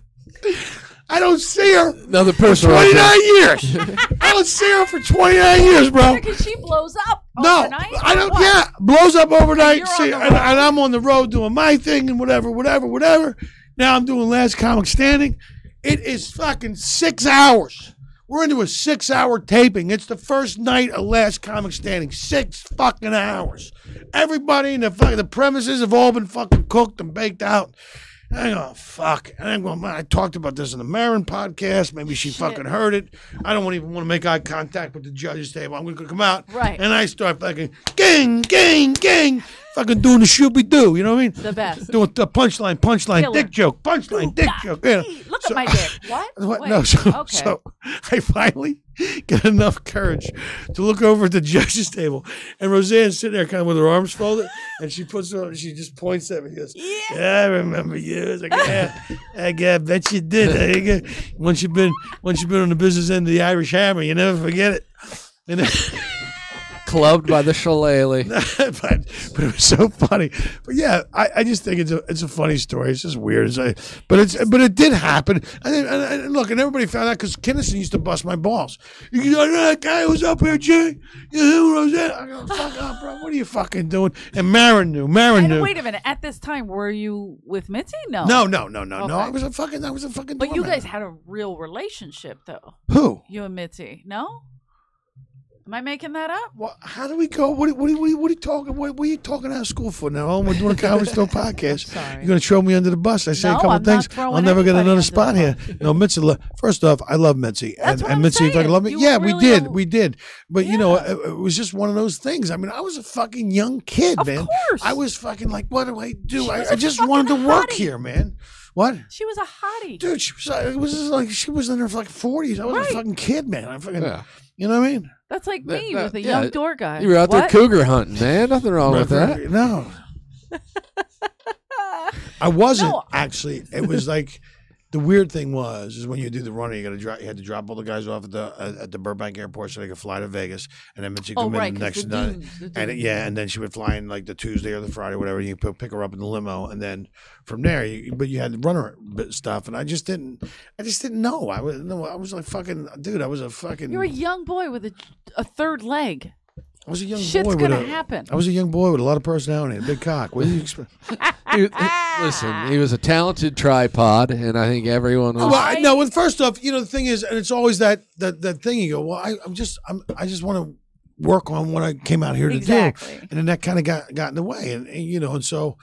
I don't see her Another for person. 29 years. I don't see her for 29 years, bro. Because she blows up No, overnight. I or don't. what? Yeah, blows up overnight. You're on See, the and road. I'm on the road doing my thing and whatever. Now I'm doing Last Comic Standing. It is fucking 6 hours. We're into a 6-hour taping. It's the first night of Last Comic Standing. 6 fucking hours. Everybody in the premises have all been fucking cooked and baked out. And I go, fuck. And I'm going, man, I talked about this in the Marin podcast. Maybe she fucking heard it. I don't even want to make eye contact with the judges table. I'm going to come out. Right. And I start fucking, gang, gang, gang. Fucking doing the Shubert-doo. You know what I mean? The best. Doing the punchline, Killer. dick joke, punchline, dick joke. Yeah. Look at my dick. What? What? Wait. No, so Okay. I finally get enough courage to look over at the judges table, and Roseanne's sitting there kind of with her arms folded, and she just points at me. She goes, "Yeah, I remember you." I was like, "Yeah, I bet you did." Once you've been on the business end of the Irish Hammer, you never forget it. And then, clubbed by the shillelagh. but it was so funny. But yeah, I just think it's a funny story. It's just weird. But it did happen. And look, and everybody found out because Kinnison used to bust my balls. You know that guy who was up here, Jay? You know who was that? I go, fuck up, bro. What are you fucking doing? And Marin knew. Wait a minute. At this time, were you with Mitzi? No. No. Okay. I was a fucking. But you guys had a real relationship, though. Who? You and Mitzi? No. Am I making that up? Well, how do we go? What are you talking? What are you talking out of school for now? We're doing a Comedy Store podcast. Sorry. You're going to throw me under the bus. I say No, a couple I'm things. not throwing I'll never get anybody another under spot the here. bus. No, Mitzi. First off, I love Mitzi, That's what I'm Mitzi saying. fucking love me. You Yeah, were we really did, we did. But you Yeah. know, it was just one of those things. I mean, I was a fucking young kid, Of man. course. I was fucking like, what do I do? She was I a just fucking wanted to work hottie. here, man. What? She was a hottie. Dude, she was in her like 40s. I was Right. a fucking kid, man. I fucking, Yeah. you know what I mean? That's like me That- with a yeah, young door guy. You were out there What? cougar hunting, man. Nothing wrong with that. No. I wasn't No. actually. It was like the weird thing is when you do the running, you had to drop all the guys off at the Burbank airport so they could fly to Vegas, and then Mitzi come in the next night, and then she would fly in like the Tuesday or the Friday, whatever. And you pick her up in the limo, and then from there, but you had the runner stuff, and I just didn't know. I was like fucking dude. I was a fucking. You're a young boy with a third leg. I was a young Shit's boy gonna with happen. I was a young boy with a lot of personality and a big cock. What do you expect? Listen, he was a talented tripod, and I think everyone was. Well, no. And first off, the thing is, and it's always that thing. You go, well, I just want to work on what I came out here to do, and then that kind of got in the way, and so.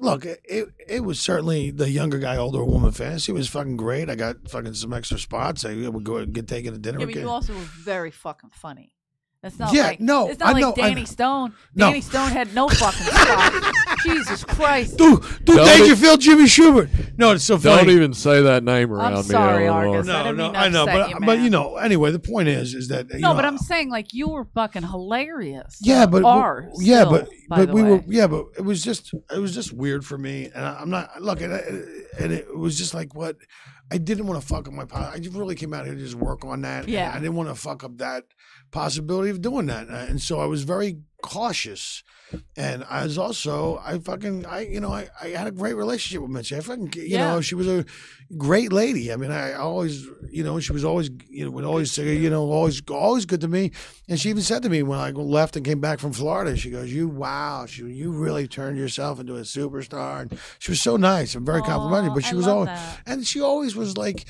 Look, it was certainly the younger guy, older woman fantasy. It was fucking great. I got fucking some extra spots. I would go and get taken to dinner. Yeah, but again. you also were very fucking funny. It's not Yeah, like no, it's not I like know, Danny Stone. No. Danny Stone had no fucking spot. Jesus Christ. Dude, Dangerfield, Jimmy Shubert. No, it's so funny. Don't even say that name around I'm sorry, me. Eleanor. Argus. I didn't mean to I know, upset but you, man. anyway, the point is that No, but I'm saying like you were fucking hilarious. yeah, but are yeah, still, by but the we way. were but it was just weird for me, and I'm not look, and it was just like what I didn't want to fuck up my. I just really came out here to just work on that. Yeah, I didn't want to fuck up that possibility of doing that, and so I was very cautious. And I was also, I had a great relationship with Mitzi. I fucking, you know, she was a great lady. I mean, I always, she was always, would always say, always good to me. And she even said to me when I left and came back from Florida, she goes, you really turned yourself into a superstar. And she was so nice and very complimentary, but she was always, and she always was like,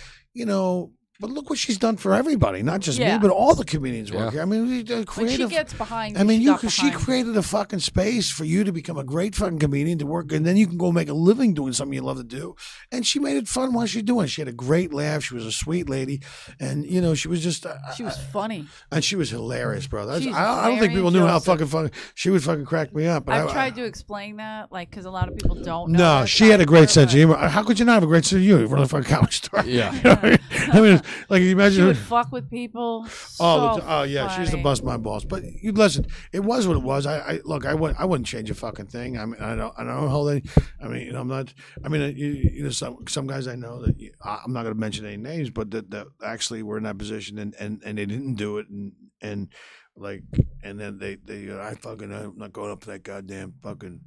but look what she's done for everybody, not just me, but all the comedians work here. I mean, creative. When she gets behind, I mean, she created a fucking space for you to become a great fucking comedian to work, and then you can go make a living doing something you love to do. And she made it fun while she's doing it. She had a great laugh. She was a sweet lady, and she was just. She was funny, and she was hilarious, bro. I I don't think people knew how fucking funny she would fucking crack me up. But I've tried to explain that, because a lot of people don't know. No, she had a great sense of humor. How could you not have a great sense of humor? You run a fucking comedy store. Yeah. I mean, like you imagine. She would fuck with people. Yeah, she used to bust my balls. But you listen, it was what it was. I wouldn't change a fucking thing. I mean, I don't hold any. I mean, I'm not. I mean, some guys I know that I'm not going to mention any names, but that actually were in that position and they didn't do it and then I'm not going up to that goddamn fucking.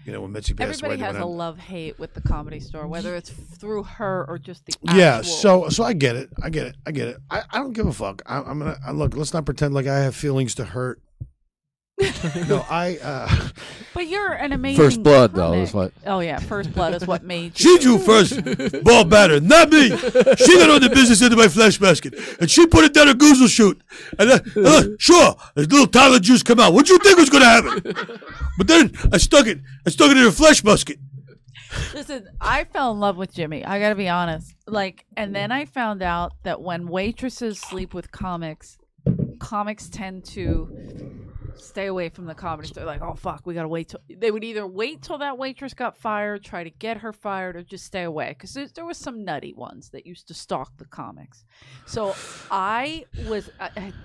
When Mitzi passed away. Everybody has a love-hate with the Comedy Store, whether it's through her or just the Yeah, actual. so I get it. I don't give a fuck. I'm gonna look. Let's not pretend like I have feelings to hurt. No, But you're an amazing. First Blood, comic. though, is what. Oh yeah, First Blood is what made you. she drew first ball batter, not me. She got all the business into my flesh basket, and she put it down a goozle shoot. And sure, a little Tyler juice come out. What do you think was gonna happen? But then I stuck it in her flesh basket. Listen, I fell in love with Jimmy. I got to be honest. And then I found out that when waitresses sleep with comics tend to stay away from the comedy store. Like, oh fuck, we gotta wait till they would either wait till that waitress got fired, try to get her fired, or just stay away. Because there was some nutty ones that used to stalk the comics. So I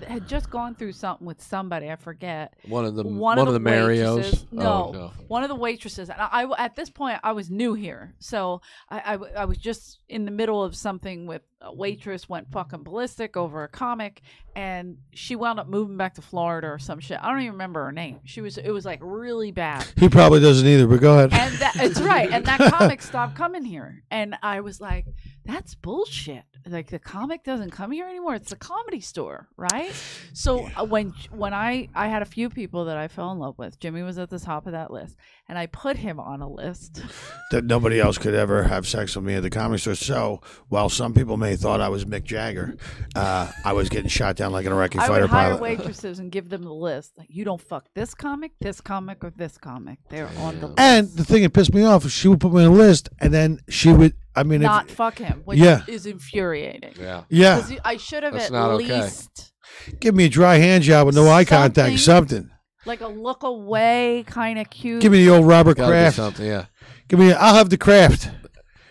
had just gone through something with somebody, I forget. One of the Marios. No, one of the waitresses. And I at this point I was new here, so I was just in the middle of something with a waitress went fucking ballistic over a comic, and she wound up moving back to Florida or some shit. I don't even remember her name. It was like really bad. He probably doesn't either, but go ahead. And it's right. And that comic stopped coming here, and I was like, that's bullshit. Like, the comic doesn't come here anymore. It's the comedy store, right? So when I had a few people that I fell in love with, Jimmy was at the top of that list, and I put him on a list that nobody else could ever have sex with me at the comedy store. So while some people may have thought I was Mick Jagger, I was getting shot down like an Iraqi fighter I would hire pilot. waitresses and give them the list. Like, you don't fuck this comic, or this comic. They're on the list. And the thing that pissed me off is she would put me on a list, and then she would. I mean, not fuck him, which is infuriating. Yeah. I should have That's at least give me a dry hand job with no eye contact. Something like a look away, kind of cute. Give me the old Robert Gotta Kraft. be something, yeah. Give me. I'll have the Kraft.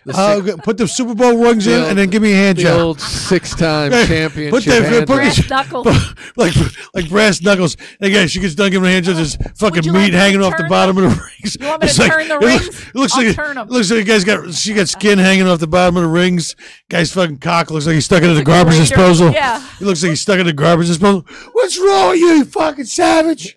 Put the Super Bowl rings in, and then give me a hand the job. old 6-time championship. Put brass knuckles. like brass knuckles. And again, she gets done giving her hand jobs. There's fucking you meat like hanging off the bottom of the rings. You want me to turn the rings? It looks I'll like turn them. Looks like she got skin hanging off the bottom of the rings. Guy's fucking cock looks like he's stuck into the garbage disposal. Yeah. He looks like he's stuck in the garbage disposal. What's wrong with you fucking savage?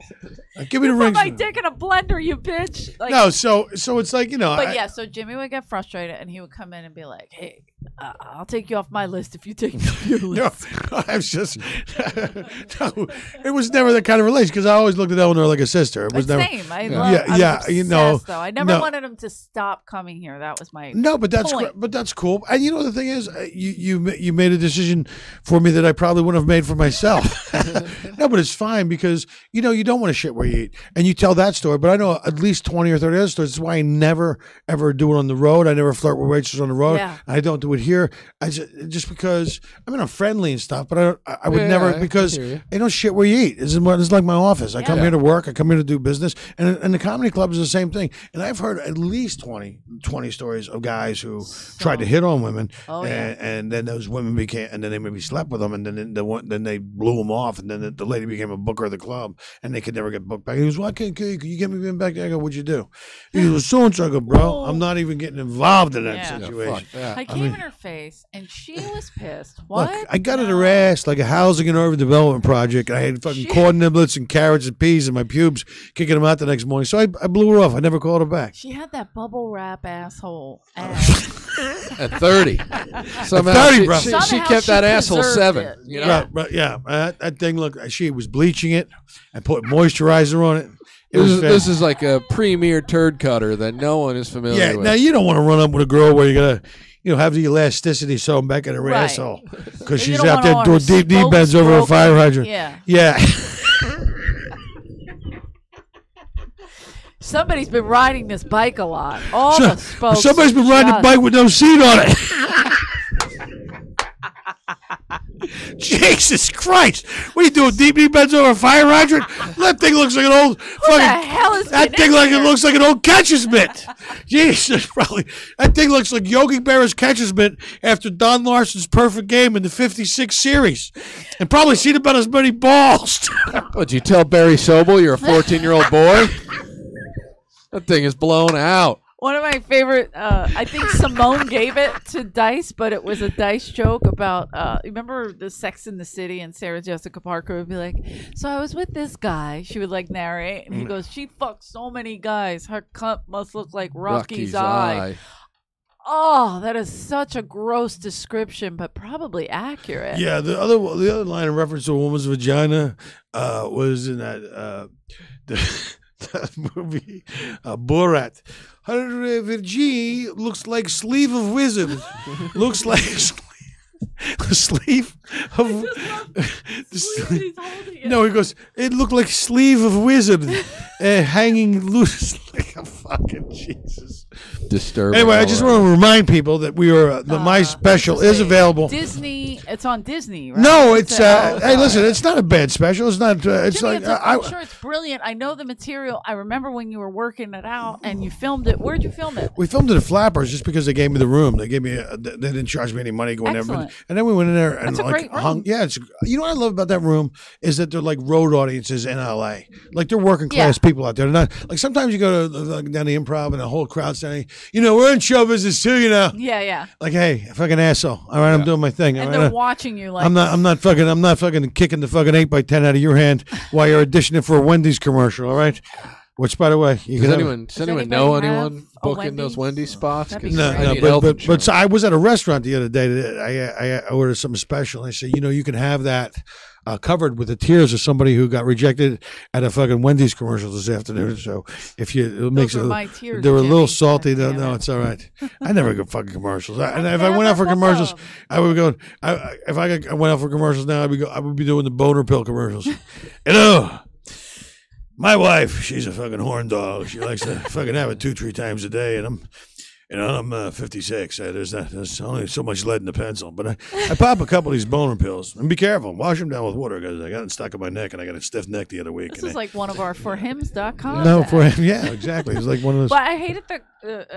Give me the Put rings. my dick in a blender, you bitch. Like, No, so it's like, you know. But so Jimmy would get frustrated, and he would come in and be like, "Hey, I'll take you off my list if you take me off your list." No, I was just no. It was never that kind of relation because I always looked at Eleanor like a sister. It was never. Same. I was you know. obsessed, though. I never wanted him to stop coming here. That was my but that's point. but that's cool. And you know the thing is, you made a decision for me that I probably wouldn't have made for myself. No, but it's fine because you don't want to shit where you eat, and you tell that story. But I know at least 20 or 30 other stories. That's why I never ever do it on the road. I never flirt with waitresses on the road. Yeah. I don't do it here. I just because I'm friendly and stuff, but I would never because I don't shit where you eat. This is like my office. I come here to work. I come here to do business, and the comedy club is the same thing. And I've heard at least 20 stories of guys who tried to hit on women, and then those women and then they maybe slept with them, and then they blew them off, and then the lady became a booker of the club, and they could never get booked back. He goes, "Why can't you get me back there?" I go, "What'd you do?" He goes, "So and so." I go, "Bro, I'm not even getting involved in that situation." I came in her face, and she was pissed. What? Look, I got in her ass like a housing and urban development project. I had fucking corn niblets and carrots and peas in my pubes, kicking them out the next morning. So I blew her off. I never called her back. She had that bubble wrap asshole ass. At 30. Somehow, At 30, bro. She kept that asshole 7. You know? That thing looked. She was bleaching it and put moisturizer on it. This is like a premier turd cutter that no one is familiar with. Now you don't want to run up with a girl where you're gonna have the elasticity sewn back in her asshole because she's out there doing deep knee bends over a fire hydrant. Yeah. Somebody's been riding this bike a lot. Somebody's been riding a bike with no seat on it. Jesus Christ! What are you doing? Deep knee bends over a fire hydrant? That thing looks like an old Who the hell is that thing it looks like an old catcher's mitt. Jesus, probably that thing looks like Yogi Berra's catcher's mitt after Don Larson's perfect game in the '56 series, and probably seen about as many balls. Would you tell Barry Sobel you're a 14-year-old boy? That thing is blown out. One of my favorite, I think Simone gave it to Dice, but it was a Dice joke about, remember the Sex in the City, and Sarah Jessica Parker would be like, so I was with this guy, she would like narrate, and he goes, she fucked so many guys, her cunt must look like Rocky's eye. Oh, that is such a gross description, but probably accurate. Yeah, the other line in reference to a woman's vagina was in that that movie, Borat. Her Virgie looks like sleeve of wizard. Looks like sleeve of. No, he goes. It looked like sleeve of wizard, hanging loose like a fucking Jesus. disturbing. Anyway, I just want to remind people that we are my special is available. Disney, it's on Disney, right? No, it's hey, listen, it's not a bad special. It's not. It's Jimmy, like I'm sure it's brilliant. I know the material. I remember when you were working it out and you filmed it. Where'd you film it? we filmed it at Flappers just because they gave me the room. They gave me. They didn't charge me any money going there. Excellent. And then we went in there and That's a like great room. hung. Yeah, it's. You know what I love about that room is that they're like road audiences in LA. Like they're working class people out there. They're not like sometimes you go to down the Improv and the whole crowd's saying, you know, we're in show business too. You know. Yeah, yeah. Like, hey, fucking asshole. All right, I'm doing my thing. And all right? they're watching you like I'm not fucking kicking the fucking 8x10 out of your hand while you're auditioning for a Wendy's commercial. All right. Which, by the way, you Does can anyone know anybody have anyone a booking those Wendy's spots? That'd be 'Cause great. I no, need health but insurance. so I was at a restaurant the other day. That I ordered something special. And I said, you know, you can have that covered with the tears of somebody who got rejected at a fucking Wendy's commercial this afternoon. So if it makes were it, my tears, they were a little Jimmy. salty. No, Damn no, it. it's all right. I never go fucking commercials. And if I never went out for book commercials, them. I would go. If I went out for commercials now, I would be doing the boner pill commercials. You know. My wife, she's a fucking horn dog. She likes to fucking have it 2-3 times a day, and I'm 56. There's only so much lead in the pencil, but I pop a couple of these boner pills. And be careful, wash them down with water because I got it stuck in my neck, and I got a stiff neck the other week. this is like one of our forhims.com. no, for him, yeah, exactly. It's like one of those. But I hated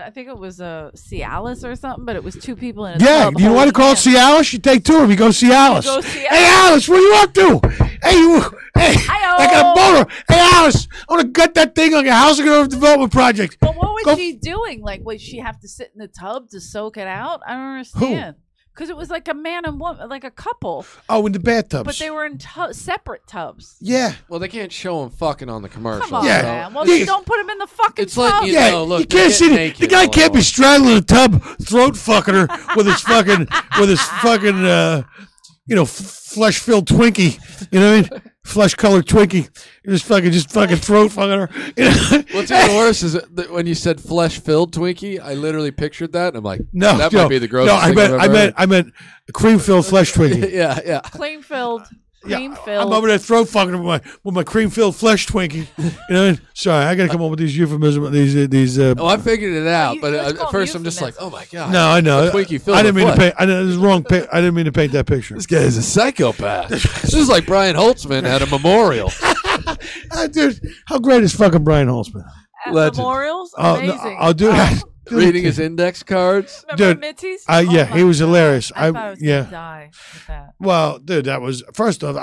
I think it was Cialis or something, but it was two people in a Yeah, tub you know what to call it? holding Cialis? You take two of them. You go Cialis. You go Cialis. Hey, Alice, what are you up to? Hey, I got a boner. Hey, Alice, I want to gut that thing on your housing and development project. But what was Go- she doing? Like, would she have to sit in the tub to soak it out? I don't understand. Because it was like a man and woman, like a couple, Oh, in the bathtubs. but they were in separate tubs. Yeah. Well, they can't show them fucking on the commercial. Come on, Yeah. man. Well, Yeah. then don't put them in the fucking It's tub. like, you Yeah, know, look, you can't they're see getting the naked guy all can't be over. straddling a tub, throat fucking her with his fucking flesh filled Twinkie. You know what I mean? Flesh colored Twinkie. Just fucking throat fucking her. You know? What's even worse is that when you said flesh filled Twinkie, I literally pictured that. And I'm like, No, that no, might be the grossest no. thing I meant cream filled flesh Twinkie. Yeah, yeah. Cream filled. I'm over there throat fucking her with my cream filled flesh Twinkie. You know what I mean? Sorry, I got to come up with these euphemisms. These. Oh, I figured it out, but let's at call first them I'm just like, euphemisms. oh my god. No, I know. A Twinkie filled I didn't with mean to flesh. paint. I know this is wrong. I didn't mean to paint that picture. This guy is a psychopath. This is like Brian Holtzman at a memorial. Dude, how great is fucking Brian Holtzman? At Legend. memorials, Oh, amazing. no, I'll do that. Reading his index cards. Remember Dude, Mitzi's? yeah, Oh he my was God. hilarious. I thought I was yeah. gonna die with that. Well, dude, that was first off.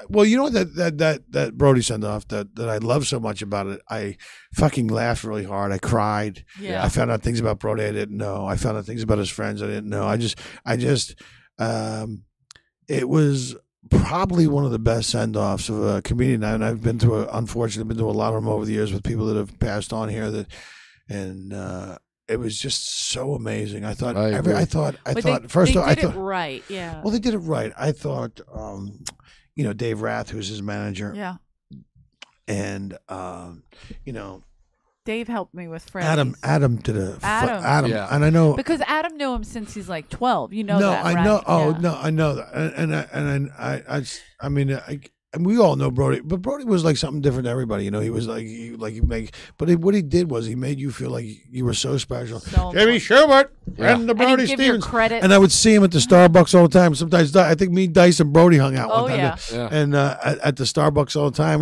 Well, you know what that Brody sent off that I love so much about it. I fucking laughed really hard. I cried. Yeah. I found out things about Brody I didn't know. I found out things about his friends I didn't know. It was probably one of the best send offs of a comedian. And I've been to unfortunately been to a lot of them over the years with people that have passed on here. It was just so amazing. I thought. I agree. I thought. But First they off, I did thought. it right. Yeah. Well, they did it right. I thought, Dave Rath, who's his manager, Yeah. and Dave helped me with Freddy's. Adam did a Adam. Yeah. and I know. Because Adam knew him since he's like 12. You know no, that, I right? know. Oh Yeah. no, I know that, and we all know Brody, but Brody was like something different to everybody. You know, he was what he did was he made you feel like you were so special. So Jamie Shubert Yeah. and the And Brody he'd give your Stevens. credit. And I would see him at the Starbucks all the time. Sometimes I think me, Dice, and Brody hung out Oh, one time. yeah. Yeah. And at the Starbucks all the time.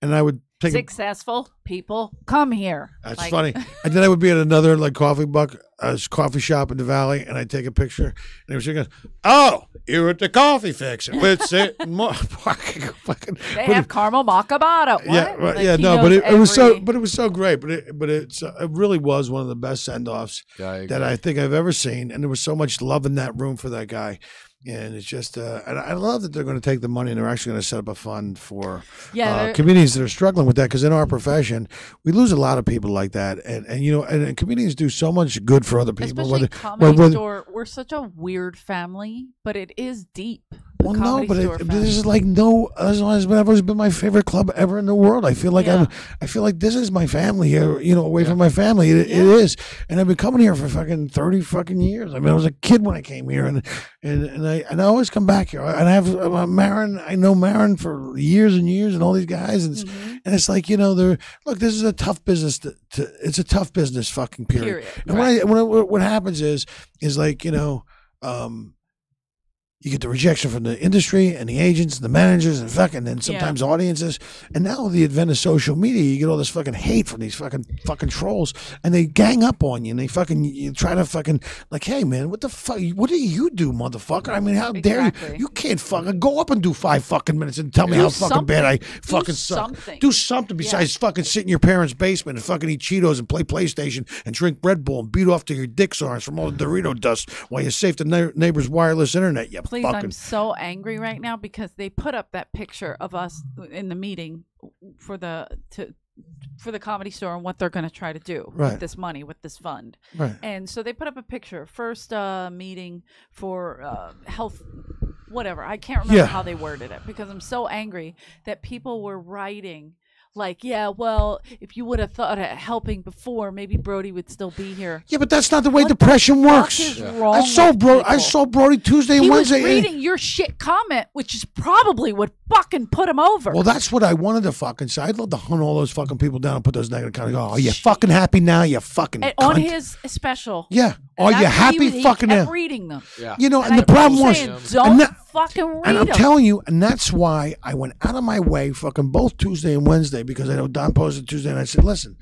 And I would take a, Successful people come here. that's Like, funny. And then I would be at another coffee shop in the valley, and I'd take a picture. And he was going, "Oh, you're at the Coffee Fix with it." They have caramel macchiato. What? Yeah, right, Like, yeah, he no, knows it was so, every- but it was so great. It really was one of the best send offs Yeah, I agree. that I think I've ever seen, and there was so much love in that room for that guy. And it's just, and I love that they're going to take the money and they're actually going to set up a fund for Yeah, they're- comedians that are struggling with that. Because in our profession, we lose a lot of people like that, and comedians do so much good for other people. especially Comedy whether- Store. We're such a weird family, but it is deep. Well, no, Comedy but Store this Fest. is like this has always been my favorite club ever in the world. I feel like Yeah. I feel like this is my family here. You know, away from my family, it is. And I've been coming here for fucking 30 fucking years. I mean, I was a kid when I came here, and I always come back here. And I have Marin. I know Marin for years and years, and all these guys, and it's like, you know, look. This is a tough business. It's a tough business, fucking period. And what happens is like, you know. You get the rejection from the industry and the agents and the managers and then sometimes audiences. And now with the advent of social media, you get all this fucking hate from these fucking trolls, and they gang up on you, and you try to fucking like, hey man, what the fuck? What do you do, motherfucker? I mean, how dare you? You can't fucking go up and do 5 fucking minutes and tell me how fucking bad I fucking suck. Do something besides fucking sit in your parents' basement and fucking eat Cheetos and play PlayStation and drink Red Bull and beat off to your dick SARS from all the Dorito dust while you safe the neighbor's wireless internet. You Please, fucking. I'm so angry right now because they put up that picture of us in the meeting for the Comedy Store and what they're going to try to do with this money, with this fund. Right. And so they put up a picture, first meeting for health, whatever. I can't remember how they worded it because I'm so angry that people were writing like, yeah, well, if you would have thought of helping before, maybe Brody would still be here. Yeah, but that's not the way depression works. I saw Brody Tuesday and Wednesday. He was reading your shit comment, which is probably what fucking put him over. Well, that's what I wanted to fucking say. I'd love to hunt all those fucking people down and put those negative comments. Oh, you fucking happy now? You fucking cunt. On his special. Yeah. Are you happy fucking now? now? Reading them. Yeah. You know, and the problem was, don't fucking read and I'm them. telling you, and that's why I went out of my way fucking both Tuesday and Wednesday, because I know Don posted Tuesday, and I said, listen,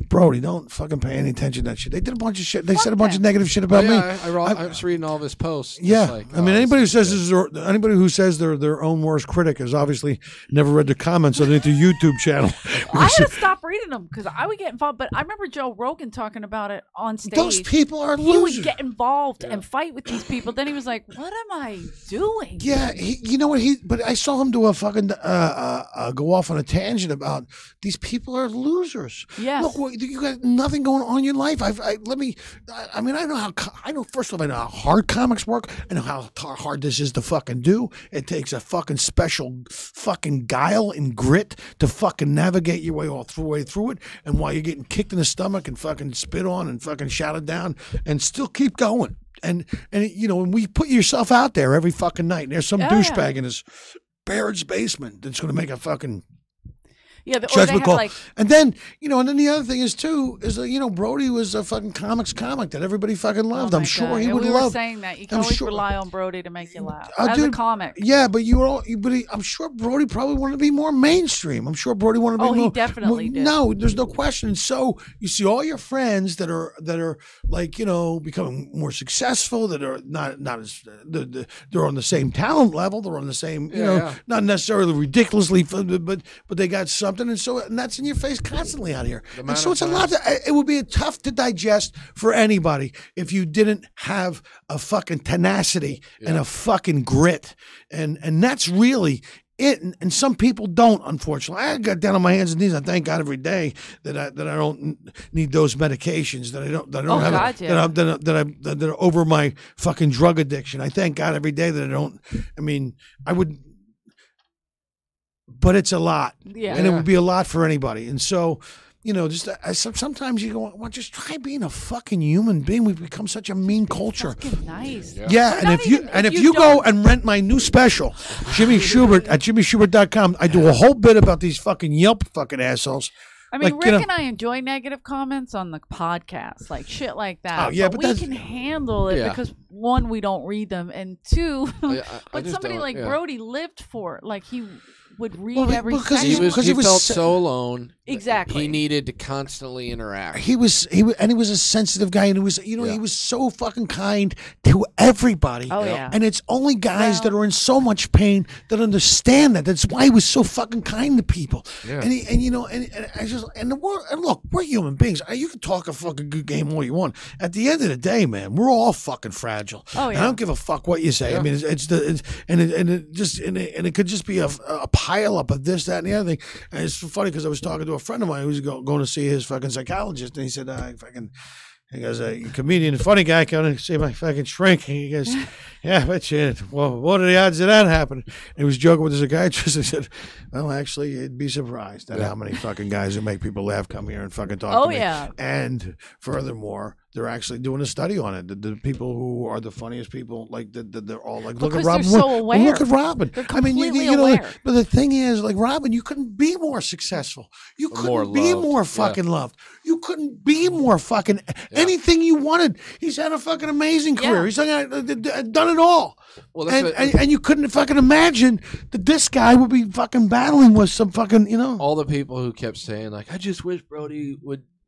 Brody, don't fucking pay any attention to that shit. They did a bunch of shit. They said a bunch of negative shit about me. I was reading all of his posts. Yeah, like, I mean, anybody who says they're their own worst critic has obviously never read the comments underneath the YouTube channel. I had to stop reading them because I would get involved. But I remember Joe Rogan talking about it on stage. Those people are He losers. would get involved and fight with these people. Then he was like, "What am I doing?" Yeah, you know what But I saw him do a fucking go off on a tangent about these people are losers. Yes. Look, you got nothing going on in your life. I mean, I know. First of all, I know how hard comics work. I know how hard this is to fucking do. It takes a fucking special fucking guile and grit to fucking navigate your way through it. And while you're getting kicked in the stomach and fucking spit on and fucking shouted down, and still keep going. And you know, when we put yourself out there every fucking night, and there's some douchebag in his parents' basement that's going to make a fucking judgment call. And then, you know, and then the other thing is too, is you know, Brody was a fucking comic that everybody fucking loved. I'm sure he would love. We were saying that you can always rely on Brody to make you laugh as a comic. Yeah, but I'm sure Brody probably wanted to be more mainstream. I'm sure Brody wanted to be more. Oh, he definitely did. No, there's no question. And so you see all your friends that are like, you know, becoming more successful, that are not as they're on the same talent level, they're on the same, you know, not necessarily ridiculously, but they got something. And that's in your face constantly out here. And so it's a lot. It would be tough to digest for anybody if you didn't have a fucking tenacity and a fucking grit. And that's really it. And some people don't, unfortunately. I got down on my hands and knees. I thank God every day that I don't need those medications, that I don't that are over my fucking drug addiction. I thank God every day that I don't. I mean, I would. But it's a lot, and it would be a lot for anybody. And so, you know, just sometimes you go, well, just try being a fucking human being. We've become such a mean culture. Fucking nice. Yeah, and if you go and rent my new special, Jimmy Shubert at jimmyshubert.com, I do a whole bit about these fucking Yelp fucking assholes. I mean, like, Rick and I enjoy negative comments on the podcast, like shit like that. Oh, yeah, but we can handle it because one, we don't read them, and two, but somebody like Brody lived for it. Like he would read every second. He felt so alone. Exactly. He needed to constantly interact. He was a sensitive guy, and he was, you know, he was so fucking kind to everybody. Oh yeah. And it's only guys that are in so much pain that understand that. That's why he was so fucking kind to people. Yeah. And look, we're human beings. You can talk a fucking good game all you want. At the end of the day, man, we're all fucking fragile. Oh yeah. And I don't give a fuck what you say. Yeah. I mean, it could just be a pile up of this, that, and the other thing. And it's funny because I was talking to a friend of mine who was going to see his fucking psychologist, and he said, He goes, a comedian, funny guy, coming to see my fucking shrink. And he goes, yeah, but well, what are the odds of that happening? And he was joking with the psychiatrist. He said, well, actually, you'd be surprised at how many fucking guys who make people laugh come here and fucking talk to me. Yeah. And furthermore, they're actually doing a study on it. The people who are the funniest people, like they're all like, look at Robin. They're so aware. Look at Robin. They're I mean, completely know, aware. but the thing is, like Robin, you couldn't be more successful. You couldn't be more fucking loved. You couldn't be more fucking anything you wanted. He's had a fucking amazing career. He's done it all. Well, and you couldn't fucking imagine that this guy would be fucking battling with some fucking, you know. All the people who kept saying, like, I just wish Brody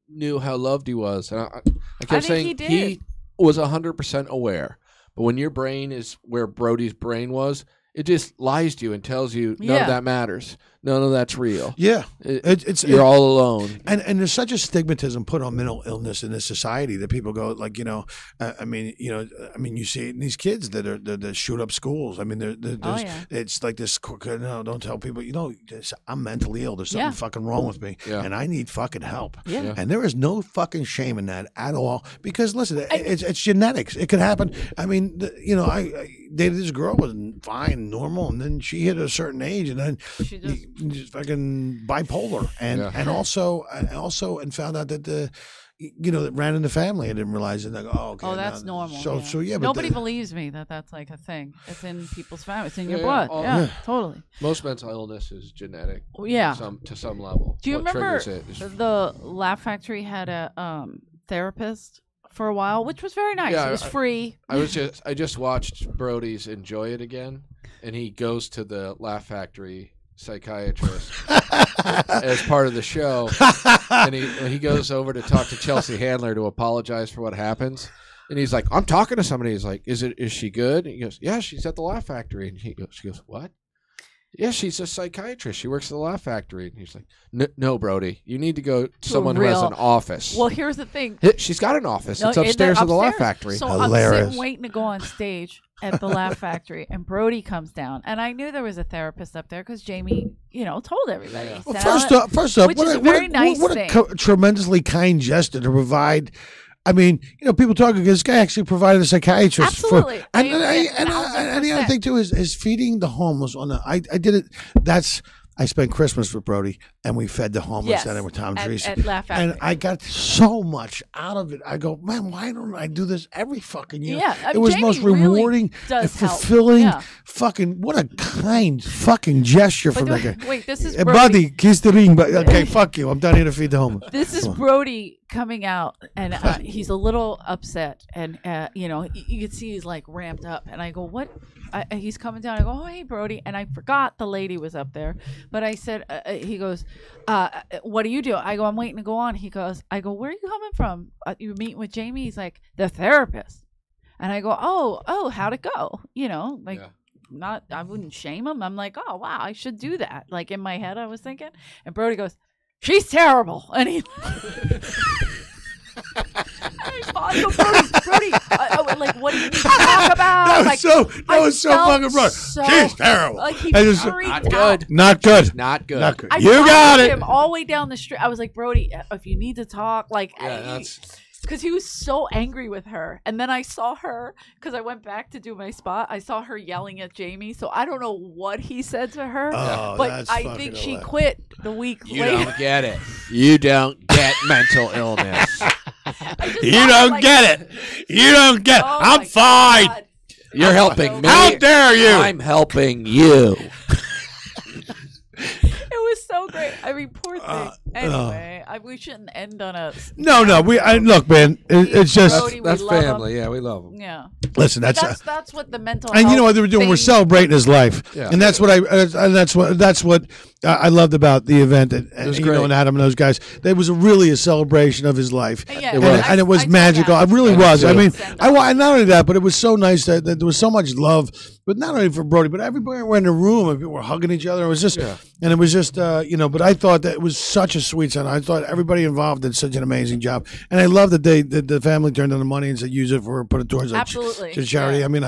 knew how loved he was. And I kept saying he was 100% aware. But when your brain is where Brody's brain was, it just lies to you and tells you none of that matters. None of that's real. Yeah. You're all alone. And there's such a stigmatism put on mental illness in this society that people go like, you know, you see it in these kids that shoot up schools. I mean, it's like this, no, don't tell people, you know, I'm mentally ill. There's something fucking wrong with me and I need fucking help. Yeah. And there is no fucking shame in that at all because listen, it's genetics. It could happen. I mean, I dated this girl was fine, normal, and then she hit a certain age and then just fucking bipolar and also found out that that ran in the family. I didn't realize it. Like, okay, that's normal. So yeah, nobody believes me that that's like a thing. It's in people's family. It's in your blood. Totally. Most mental illness is genetic. Yeah, to some level. Do you remember the Laugh Factory had a therapist for a while, which was very nice. It was free. I just watched Brody's Enjoy It Again, and he goes to the Laugh Factory psychiatrist as part of the show, and he goes over to talk to Chelsea Handler to apologize for what happens, and he's like, I'm talking to somebody. He's like, is she good? And he goes, yeah, she's at the Laugh Factory. And she goes, what? Yeah, she's a psychiatrist. She works at the Laugh Factory. And he's like, no, Brody, you need to go to someone who has an office. Well, here's the thing. She's got an office. It's upstairs at the Laugh Factory. So hilarious. I'm sitting waiting to go on stage at the Laugh Factory, and Brody comes down, and I knew there was a therapist up there because Jamie, told everybody. Yeah. Well, first up, which is a very nice thing. What a tremendously kind gesture to provide. I mean, people talking. This guy actually provided a psychiatrist. Absolutely. And the other thing too is feeding the homeless. I did it. I spent Christmas with Brody, and we fed the homeless center with Tom Treese. At Laugh Factory. And I got so much out of it. I go, man, why don't I do this every fucking year? Yeah, it was Jamie most rewarding and fulfilling. Fucking what a kind fucking gesture from that guy. Wait, this is Brody. Buddy, kiss the ring. But okay, fuck you. I'm done here to feed the homeless. This is Brody coming out, and he's a little upset, and you can see he's like ramped up. And I go, what? He's coming down. I go, oh, hey, Brody. And I forgot the lady was up there. But I said, he goes, what do you do? I go, I'm waiting to go on. I go, where are you coming from? You're meeting with Jamie? He's like, the therapist. And I go, oh, how'd it go? I wouldn't shame him. I'm like, oh, wow, I should do that. Like in my head, I was thinking. And Brody goes, she's terrible. And he... Brody, like, what do you need to talk about? That was so fucking Brody. She's terrible. Like, he freaked out. Not good. I you got it. Him all the way down the street. I was like, Brody, if you need to talk, because he was so angry with her. And then I saw her, because I went back to do my spot, I saw her yelling at Jamie. So I don't know what he said to her, but I think she quit the week later. You don't get it. You don't get mental illness. You don't get it. You don't get it. I'm fine. God. You're helping me. How dare you? I'm helping you. It was so great. I mean, poor thing. Anyway, we shouldn't end on a... No. Look, man. It's just... Brody, that's family. Yeah, we love him. Yeah. Listen, that's what the mental health... And you know what they were doing? We're celebrating his life. Yeah. And that's what I loved about the event. And Adam and those guys. It was really a celebration of his life. Yeah, and it was magical. It really was. I mean, not only that, but it was so nice that there was so much love. But not only for Brody, but everybody were in the room and people were hugging each other. It was just, and it was just, but I thought that it was such a sweet son. I thought everybody involved did such an amazing job. And I love that the family turned down the money and said, put it towards to charity. Yeah. I mean,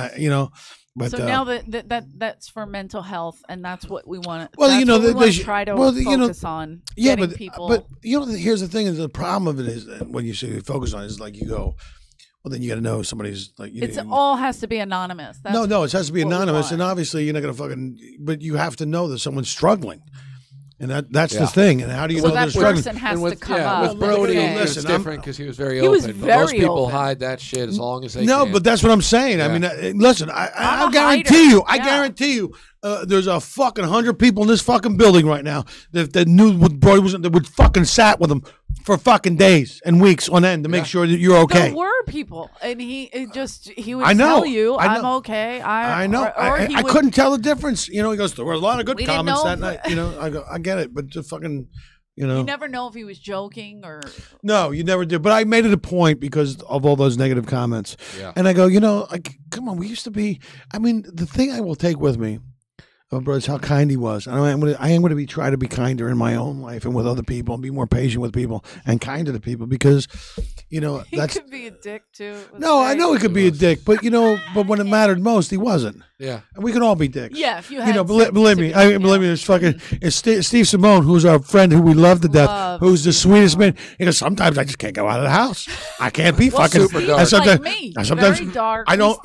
But so now that's for mental health, and that's what we want. Well, they try to focus on. Yeah, getting people. But here's the thing: is the problem of it is that when you say focus on it, is like you go. Well, then you got to know somebody's like. It's all has to be anonymous. No, it has to be anonymous, and obviously you're not going to fucking. But you have to know that someone's struggling, and that's the thing. And how do you know they're struggling? That person has to come up. With Brody, it's different because he was very open. Most people hide that shit as long as they can. No, but that's what I'm saying. Yeah. I mean, listen, I guarantee you, there's a fucking 100 people in this fucking building right now that knew what Brody was, that would fucking sat with him for fucking days and weeks on end to make sure that you're okay. There were people, and he would tell you, I'm okay. I know. I couldn't tell the difference. He goes, there were a lot of good comments that night. I go, I get it, but just fucking, You never know if he was joking or. No, you never do. But I made it a point because of all those negative comments. Yeah. And I go, come on, we used to be. I mean, the thing I will take with me, bro, is how kind he was. And I am going to try to be kinder in my own life and with other people, and be more patient with people and kinder to people because, he could be a dick too. No, I know he could be a dick, but but when it mattered most, he wasn't. Yeah, and we can all be dicks. Yeah, if you had believe me, it's Steve Simone, who's our friend who we love to death, who's the sweetest man. He goes, sometimes I just can't go out of the house. I can't be fucking super dark. And sometimes, like me. Sometimes very dark. I don't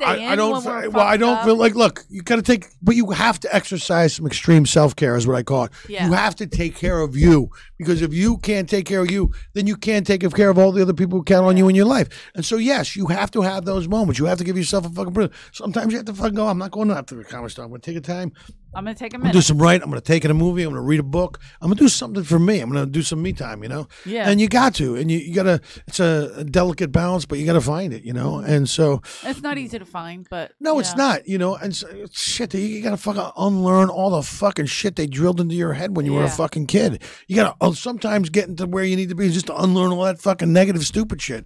feel like. Look, you got to take, but you have to exercise some extreme self care, is what I call it. Yeah. You have to take care of you, because if you can't take care of you, then you can't take care of all the other people who count on you in your life. And so, yes, you have to have those moments. You have to give yourself a fucking break. Sometimes you have to fucking go, I'm not going after the comedy store. I'm going to take a time. I'm going to take a I'm minute. going to do some writing. I'm going to take in a movie. I'm going to read a book. I'm going to do something for me. I'm going to do some me time, Yeah. And you got to. And you got to, it's a delicate balance, but you got to find it, And so. It's not easy to find, but. No, it's not, And so, shit, you got to fucking unlearn all the fucking shit they drilled into your head when you were a fucking kid. You got to sometimes get into where you need to be just to unlearn all that fucking negative, stupid shit.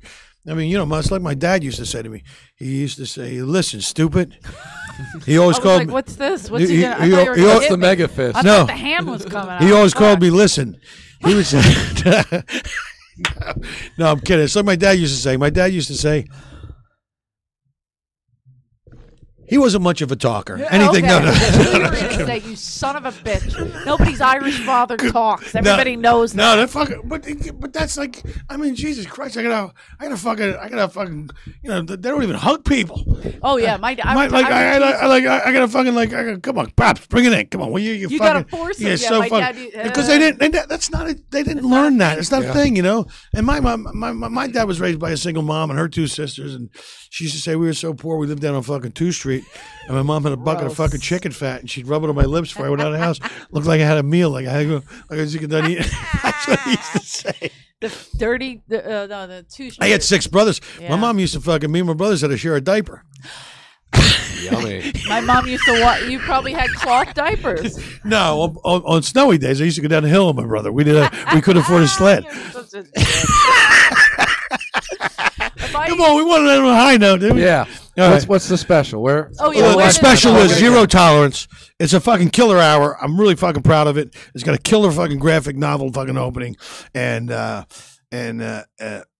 I mean, much like my dad used to say to me. He used to say, "Listen, stupid." He always called me. What's this? What's he gonna? What's the mega fist? I thought the hand was coming out. He always called me. Listen, he would say. No, I'm kidding. It's like my dad used to say. My dad used to say. He wasn't much of a talker. Anything? Okay. No. Say, you son of a bitch. Nobody's Irish father talks. Everybody knows that. No, that fucking. But that's like. I mean, Jesus Christ! I gotta fucking. They don't even hug people. Oh yeah, I gotta fucking come on, pops, bring it in. Come on, will you fucking. Gotta force it. Yeah, so fucking. Because they didn't. That's not. They didn't learn that. It's not a thing, And my dad was raised by a single mom and her two sisters, and she used to say we were so poor we lived down on fucking 2th Street. And my mom had a bucket of fucking chicken fat, and she'd rub it on my lips before I went out of the house. Looked like I had a meal, like I had to go, like I was done eating. That's what he used to say. The 2nd Street. I had 6 brothers. Yeah. My mom used to fucking, me and my brothers had to share a diaper. Yummy. My mom used to watch. You probably had cloth diapers. No, on snowy days, I used to go down the hill with my brother. We couldn't afford a sled. Come on, we wanted to end on a high note, didn't we? Yeah. What's the special? Where? Oh yeah. The special is Zero Tolerance. It's a fucking killer hour. I'm really fucking proud of it. It's got a killer fucking graphic novel fucking opening, and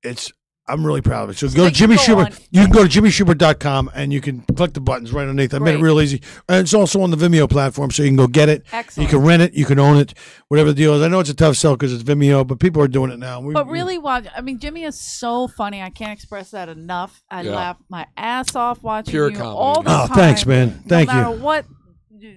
it's. I'm really proud of it. So go to Jimmy Shubert. You can go to jimmyshubert.com and you can click the buttons right underneath. I made it real easy. And it's also on the Vimeo platform, so you can go get it. Excellent. You can rent it. You can own it. Whatever the deal is. I know it's a tough sell because it's Vimeo, but people are doing it now. But really, Jimmy is so funny. I can't express that enough. I laugh my ass off watching Pure you comedy. all the time. Oh, thanks, man. Thank you.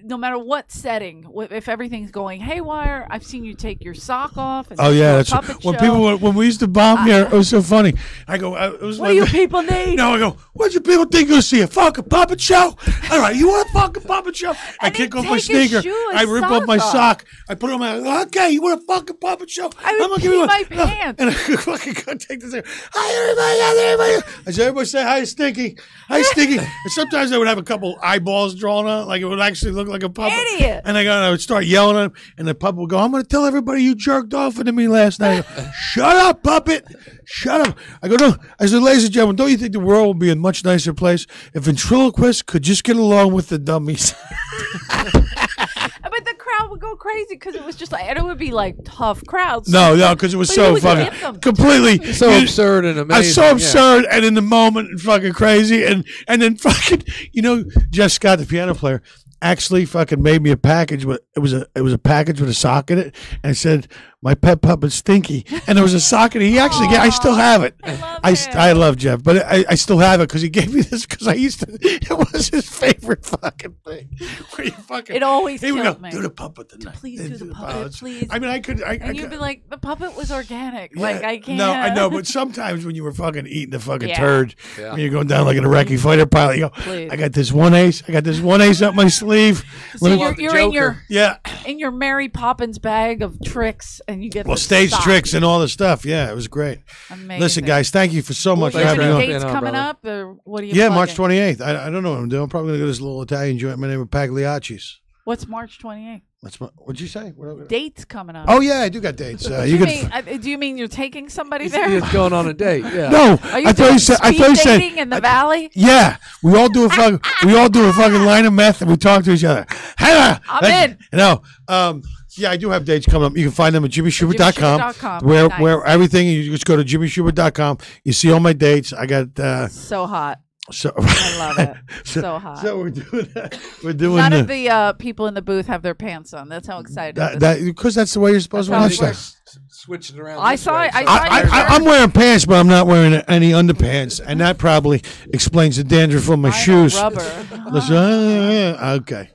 No matter what setting, if everything's going haywire, I've seen you take your sock off. And that's when we used to bomb here. It was so funny. I go, what do you people need? No, I go, what do you people think you'll see a fucking puppet show? All right, you want a fucking puppet show? I kick off my sneaker. I rip off my sock. I put it on my. Okay, you want a fucking puppet show? I'm gonna give you my pants. And I fucking go take this. Hi everybody! I said, everybody say hi, Stinky. Hi, Stinky. And sometimes I would have a couple eyeballs drawn on, like it would actually look like a puppet. Idiot. And I would start yelling at him, and the puppet would go, I'm going to tell everybody you jerked off into me last night. I go, shut up, puppet. Shut up. I go, no. I said, ladies and gentlemen, don't you think the world would be a much nicer place if ventriloquists could just get along with the dummies? But the crowd would go crazy because it was just like, and it would be like tough crowds. No, because it was But so you would get fucking them. completely So absurd and amazing. so absurd and in the moment and fucking crazy and then fucking Jeff Scott, the piano player, actually fucking made me a package with it was a package with a sock in it and it said my pet puppet Stinky and there was a sock in it. He actually I still have it. I love Jeff, but I still have it because he gave me this because I used to. It was his favorite fucking thing. Where you fucking It always he would killed go, me. do the puppet tonight. Please do the puppet, please. I mean, I could. And you'd be like, the puppet was organic. Yeah. Like I can't. No, I know, but sometimes when you were fucking eating the fucking Yeah. turd, Yeah. when you're going down like an Iraqi fighter pilot, you go, Please. I got this one ace up my sleeve. So Let me- you're in your yeah. in your Mary Poppins bag of tricks, and you get Well, the stage sock. tricks and all the stuff. Yeah, it was great. Amazing. Listen, guys, thank you for so much Do for you have having any me on. dates on, coming brother. up, or what are you? Yeah, plugging? March 28th. I don't know what I'm doing. I'm probably going to go to this little Italian joint. My name is Pagliacci's. What's March 28th? What'd you say? Dates coming up. Oh, yeah, I do got dates. do, You you can. mean, do you mean you're taking somebody He's, there? he's going on a date. Yeah. No, Are you I thought doing you said. I speed thought you said. dating in the valley? Yeah, we all do a fucking line of meth and we talk to each other. I'm in. Yeah, I do have dates coming up. You can find them at jimmyshubert.com. jimmyshubert.com. Where Nice. where everything you just go to jimmyshubert.com. You see all my dates. I got So hot. so I love it. So hot. So we're doing that. We're doing None the, of the people in the booth have their pants on. That's how excited. because that's the way you're supposed to That's watch how it that. Switch it around. I this saw way, it. I so- saw it. I'm wearing pants, but I'm not wearing any underpants, and that probably explains the dandruff on my shoes. Rubber. Listen, okay.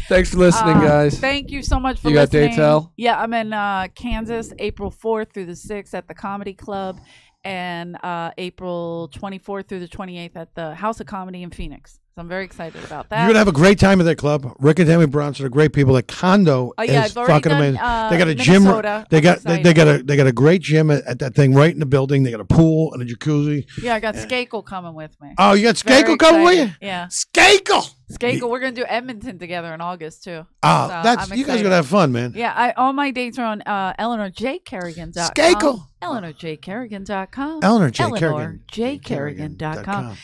Thanks for listening, guys. Thank you so much for You got listening. dates, Al? Yeah, I'm in Kansas, April 4th through the 6th at the Comedy Club, and April 24th through the 28th at the House of Comedy in Phoenix. So I'm very excited about that. You're gonna have a great time at that club. Rick and Tammy Bronson are great people. That condo yeah, is I've already fucking done, amazing. They got a gym. Minnesota. They I'm got excited. they got a great gym at that thing right in the building. They got a pool and a jacuzzi. Yeah, I got Skakel coming with me. Oh, you got Very Skakel coming with you? excited. Yeah. Skakel. Skakel, we're going to do Edmonton together in August, too. Oh, So that's I'm you guys excited. gonna have fun, man. Yeah, all my dates are on EleanorJKerrigan.com. Skakel. EleanorJKerrigan.com. EleanorJKerrigan.com.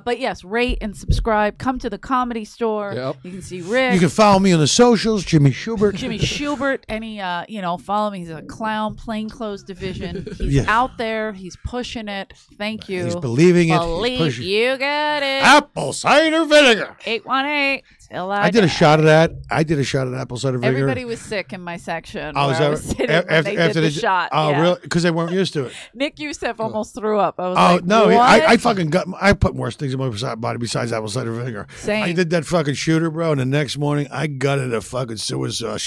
But yes, rate and subscribe. Come to the Comedy Store. Yep. You can see Rick. You can follow me on the socials, Jimmy Shubert. Jimmy Shubert, follow me. He's a clown, plainclothes division. He's Yeah. out there. He's pushing it. Thank you. He's believing it. He's Believe pushing. you got it. Apple cider vinegar. 818. Till I did a die. shot of that. I did a shot of apple cider vinegar. Everybody was sick in my section. Oh, where is I that was sitting after, when they did the they- shot. Oh, yeah. really? Because they weren't used to it. Nick Youssef almost threw up. I was Oh like, no! what? I fucking got. I put worse things in my body besides apple cider vinegar. Same. I did that fucking shooter, bro, and the next morning I gutted a fucking suicide.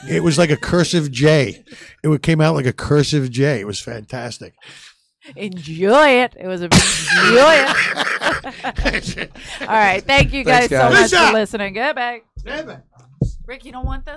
It was like a cursive J. It came out like a cursive J. It was fantastic. Enjoy it. It was a enjoy it. All right. Thank you guys Thanks, so guys. much Lisa. for listening. Goodbye. Rick, you don't want this?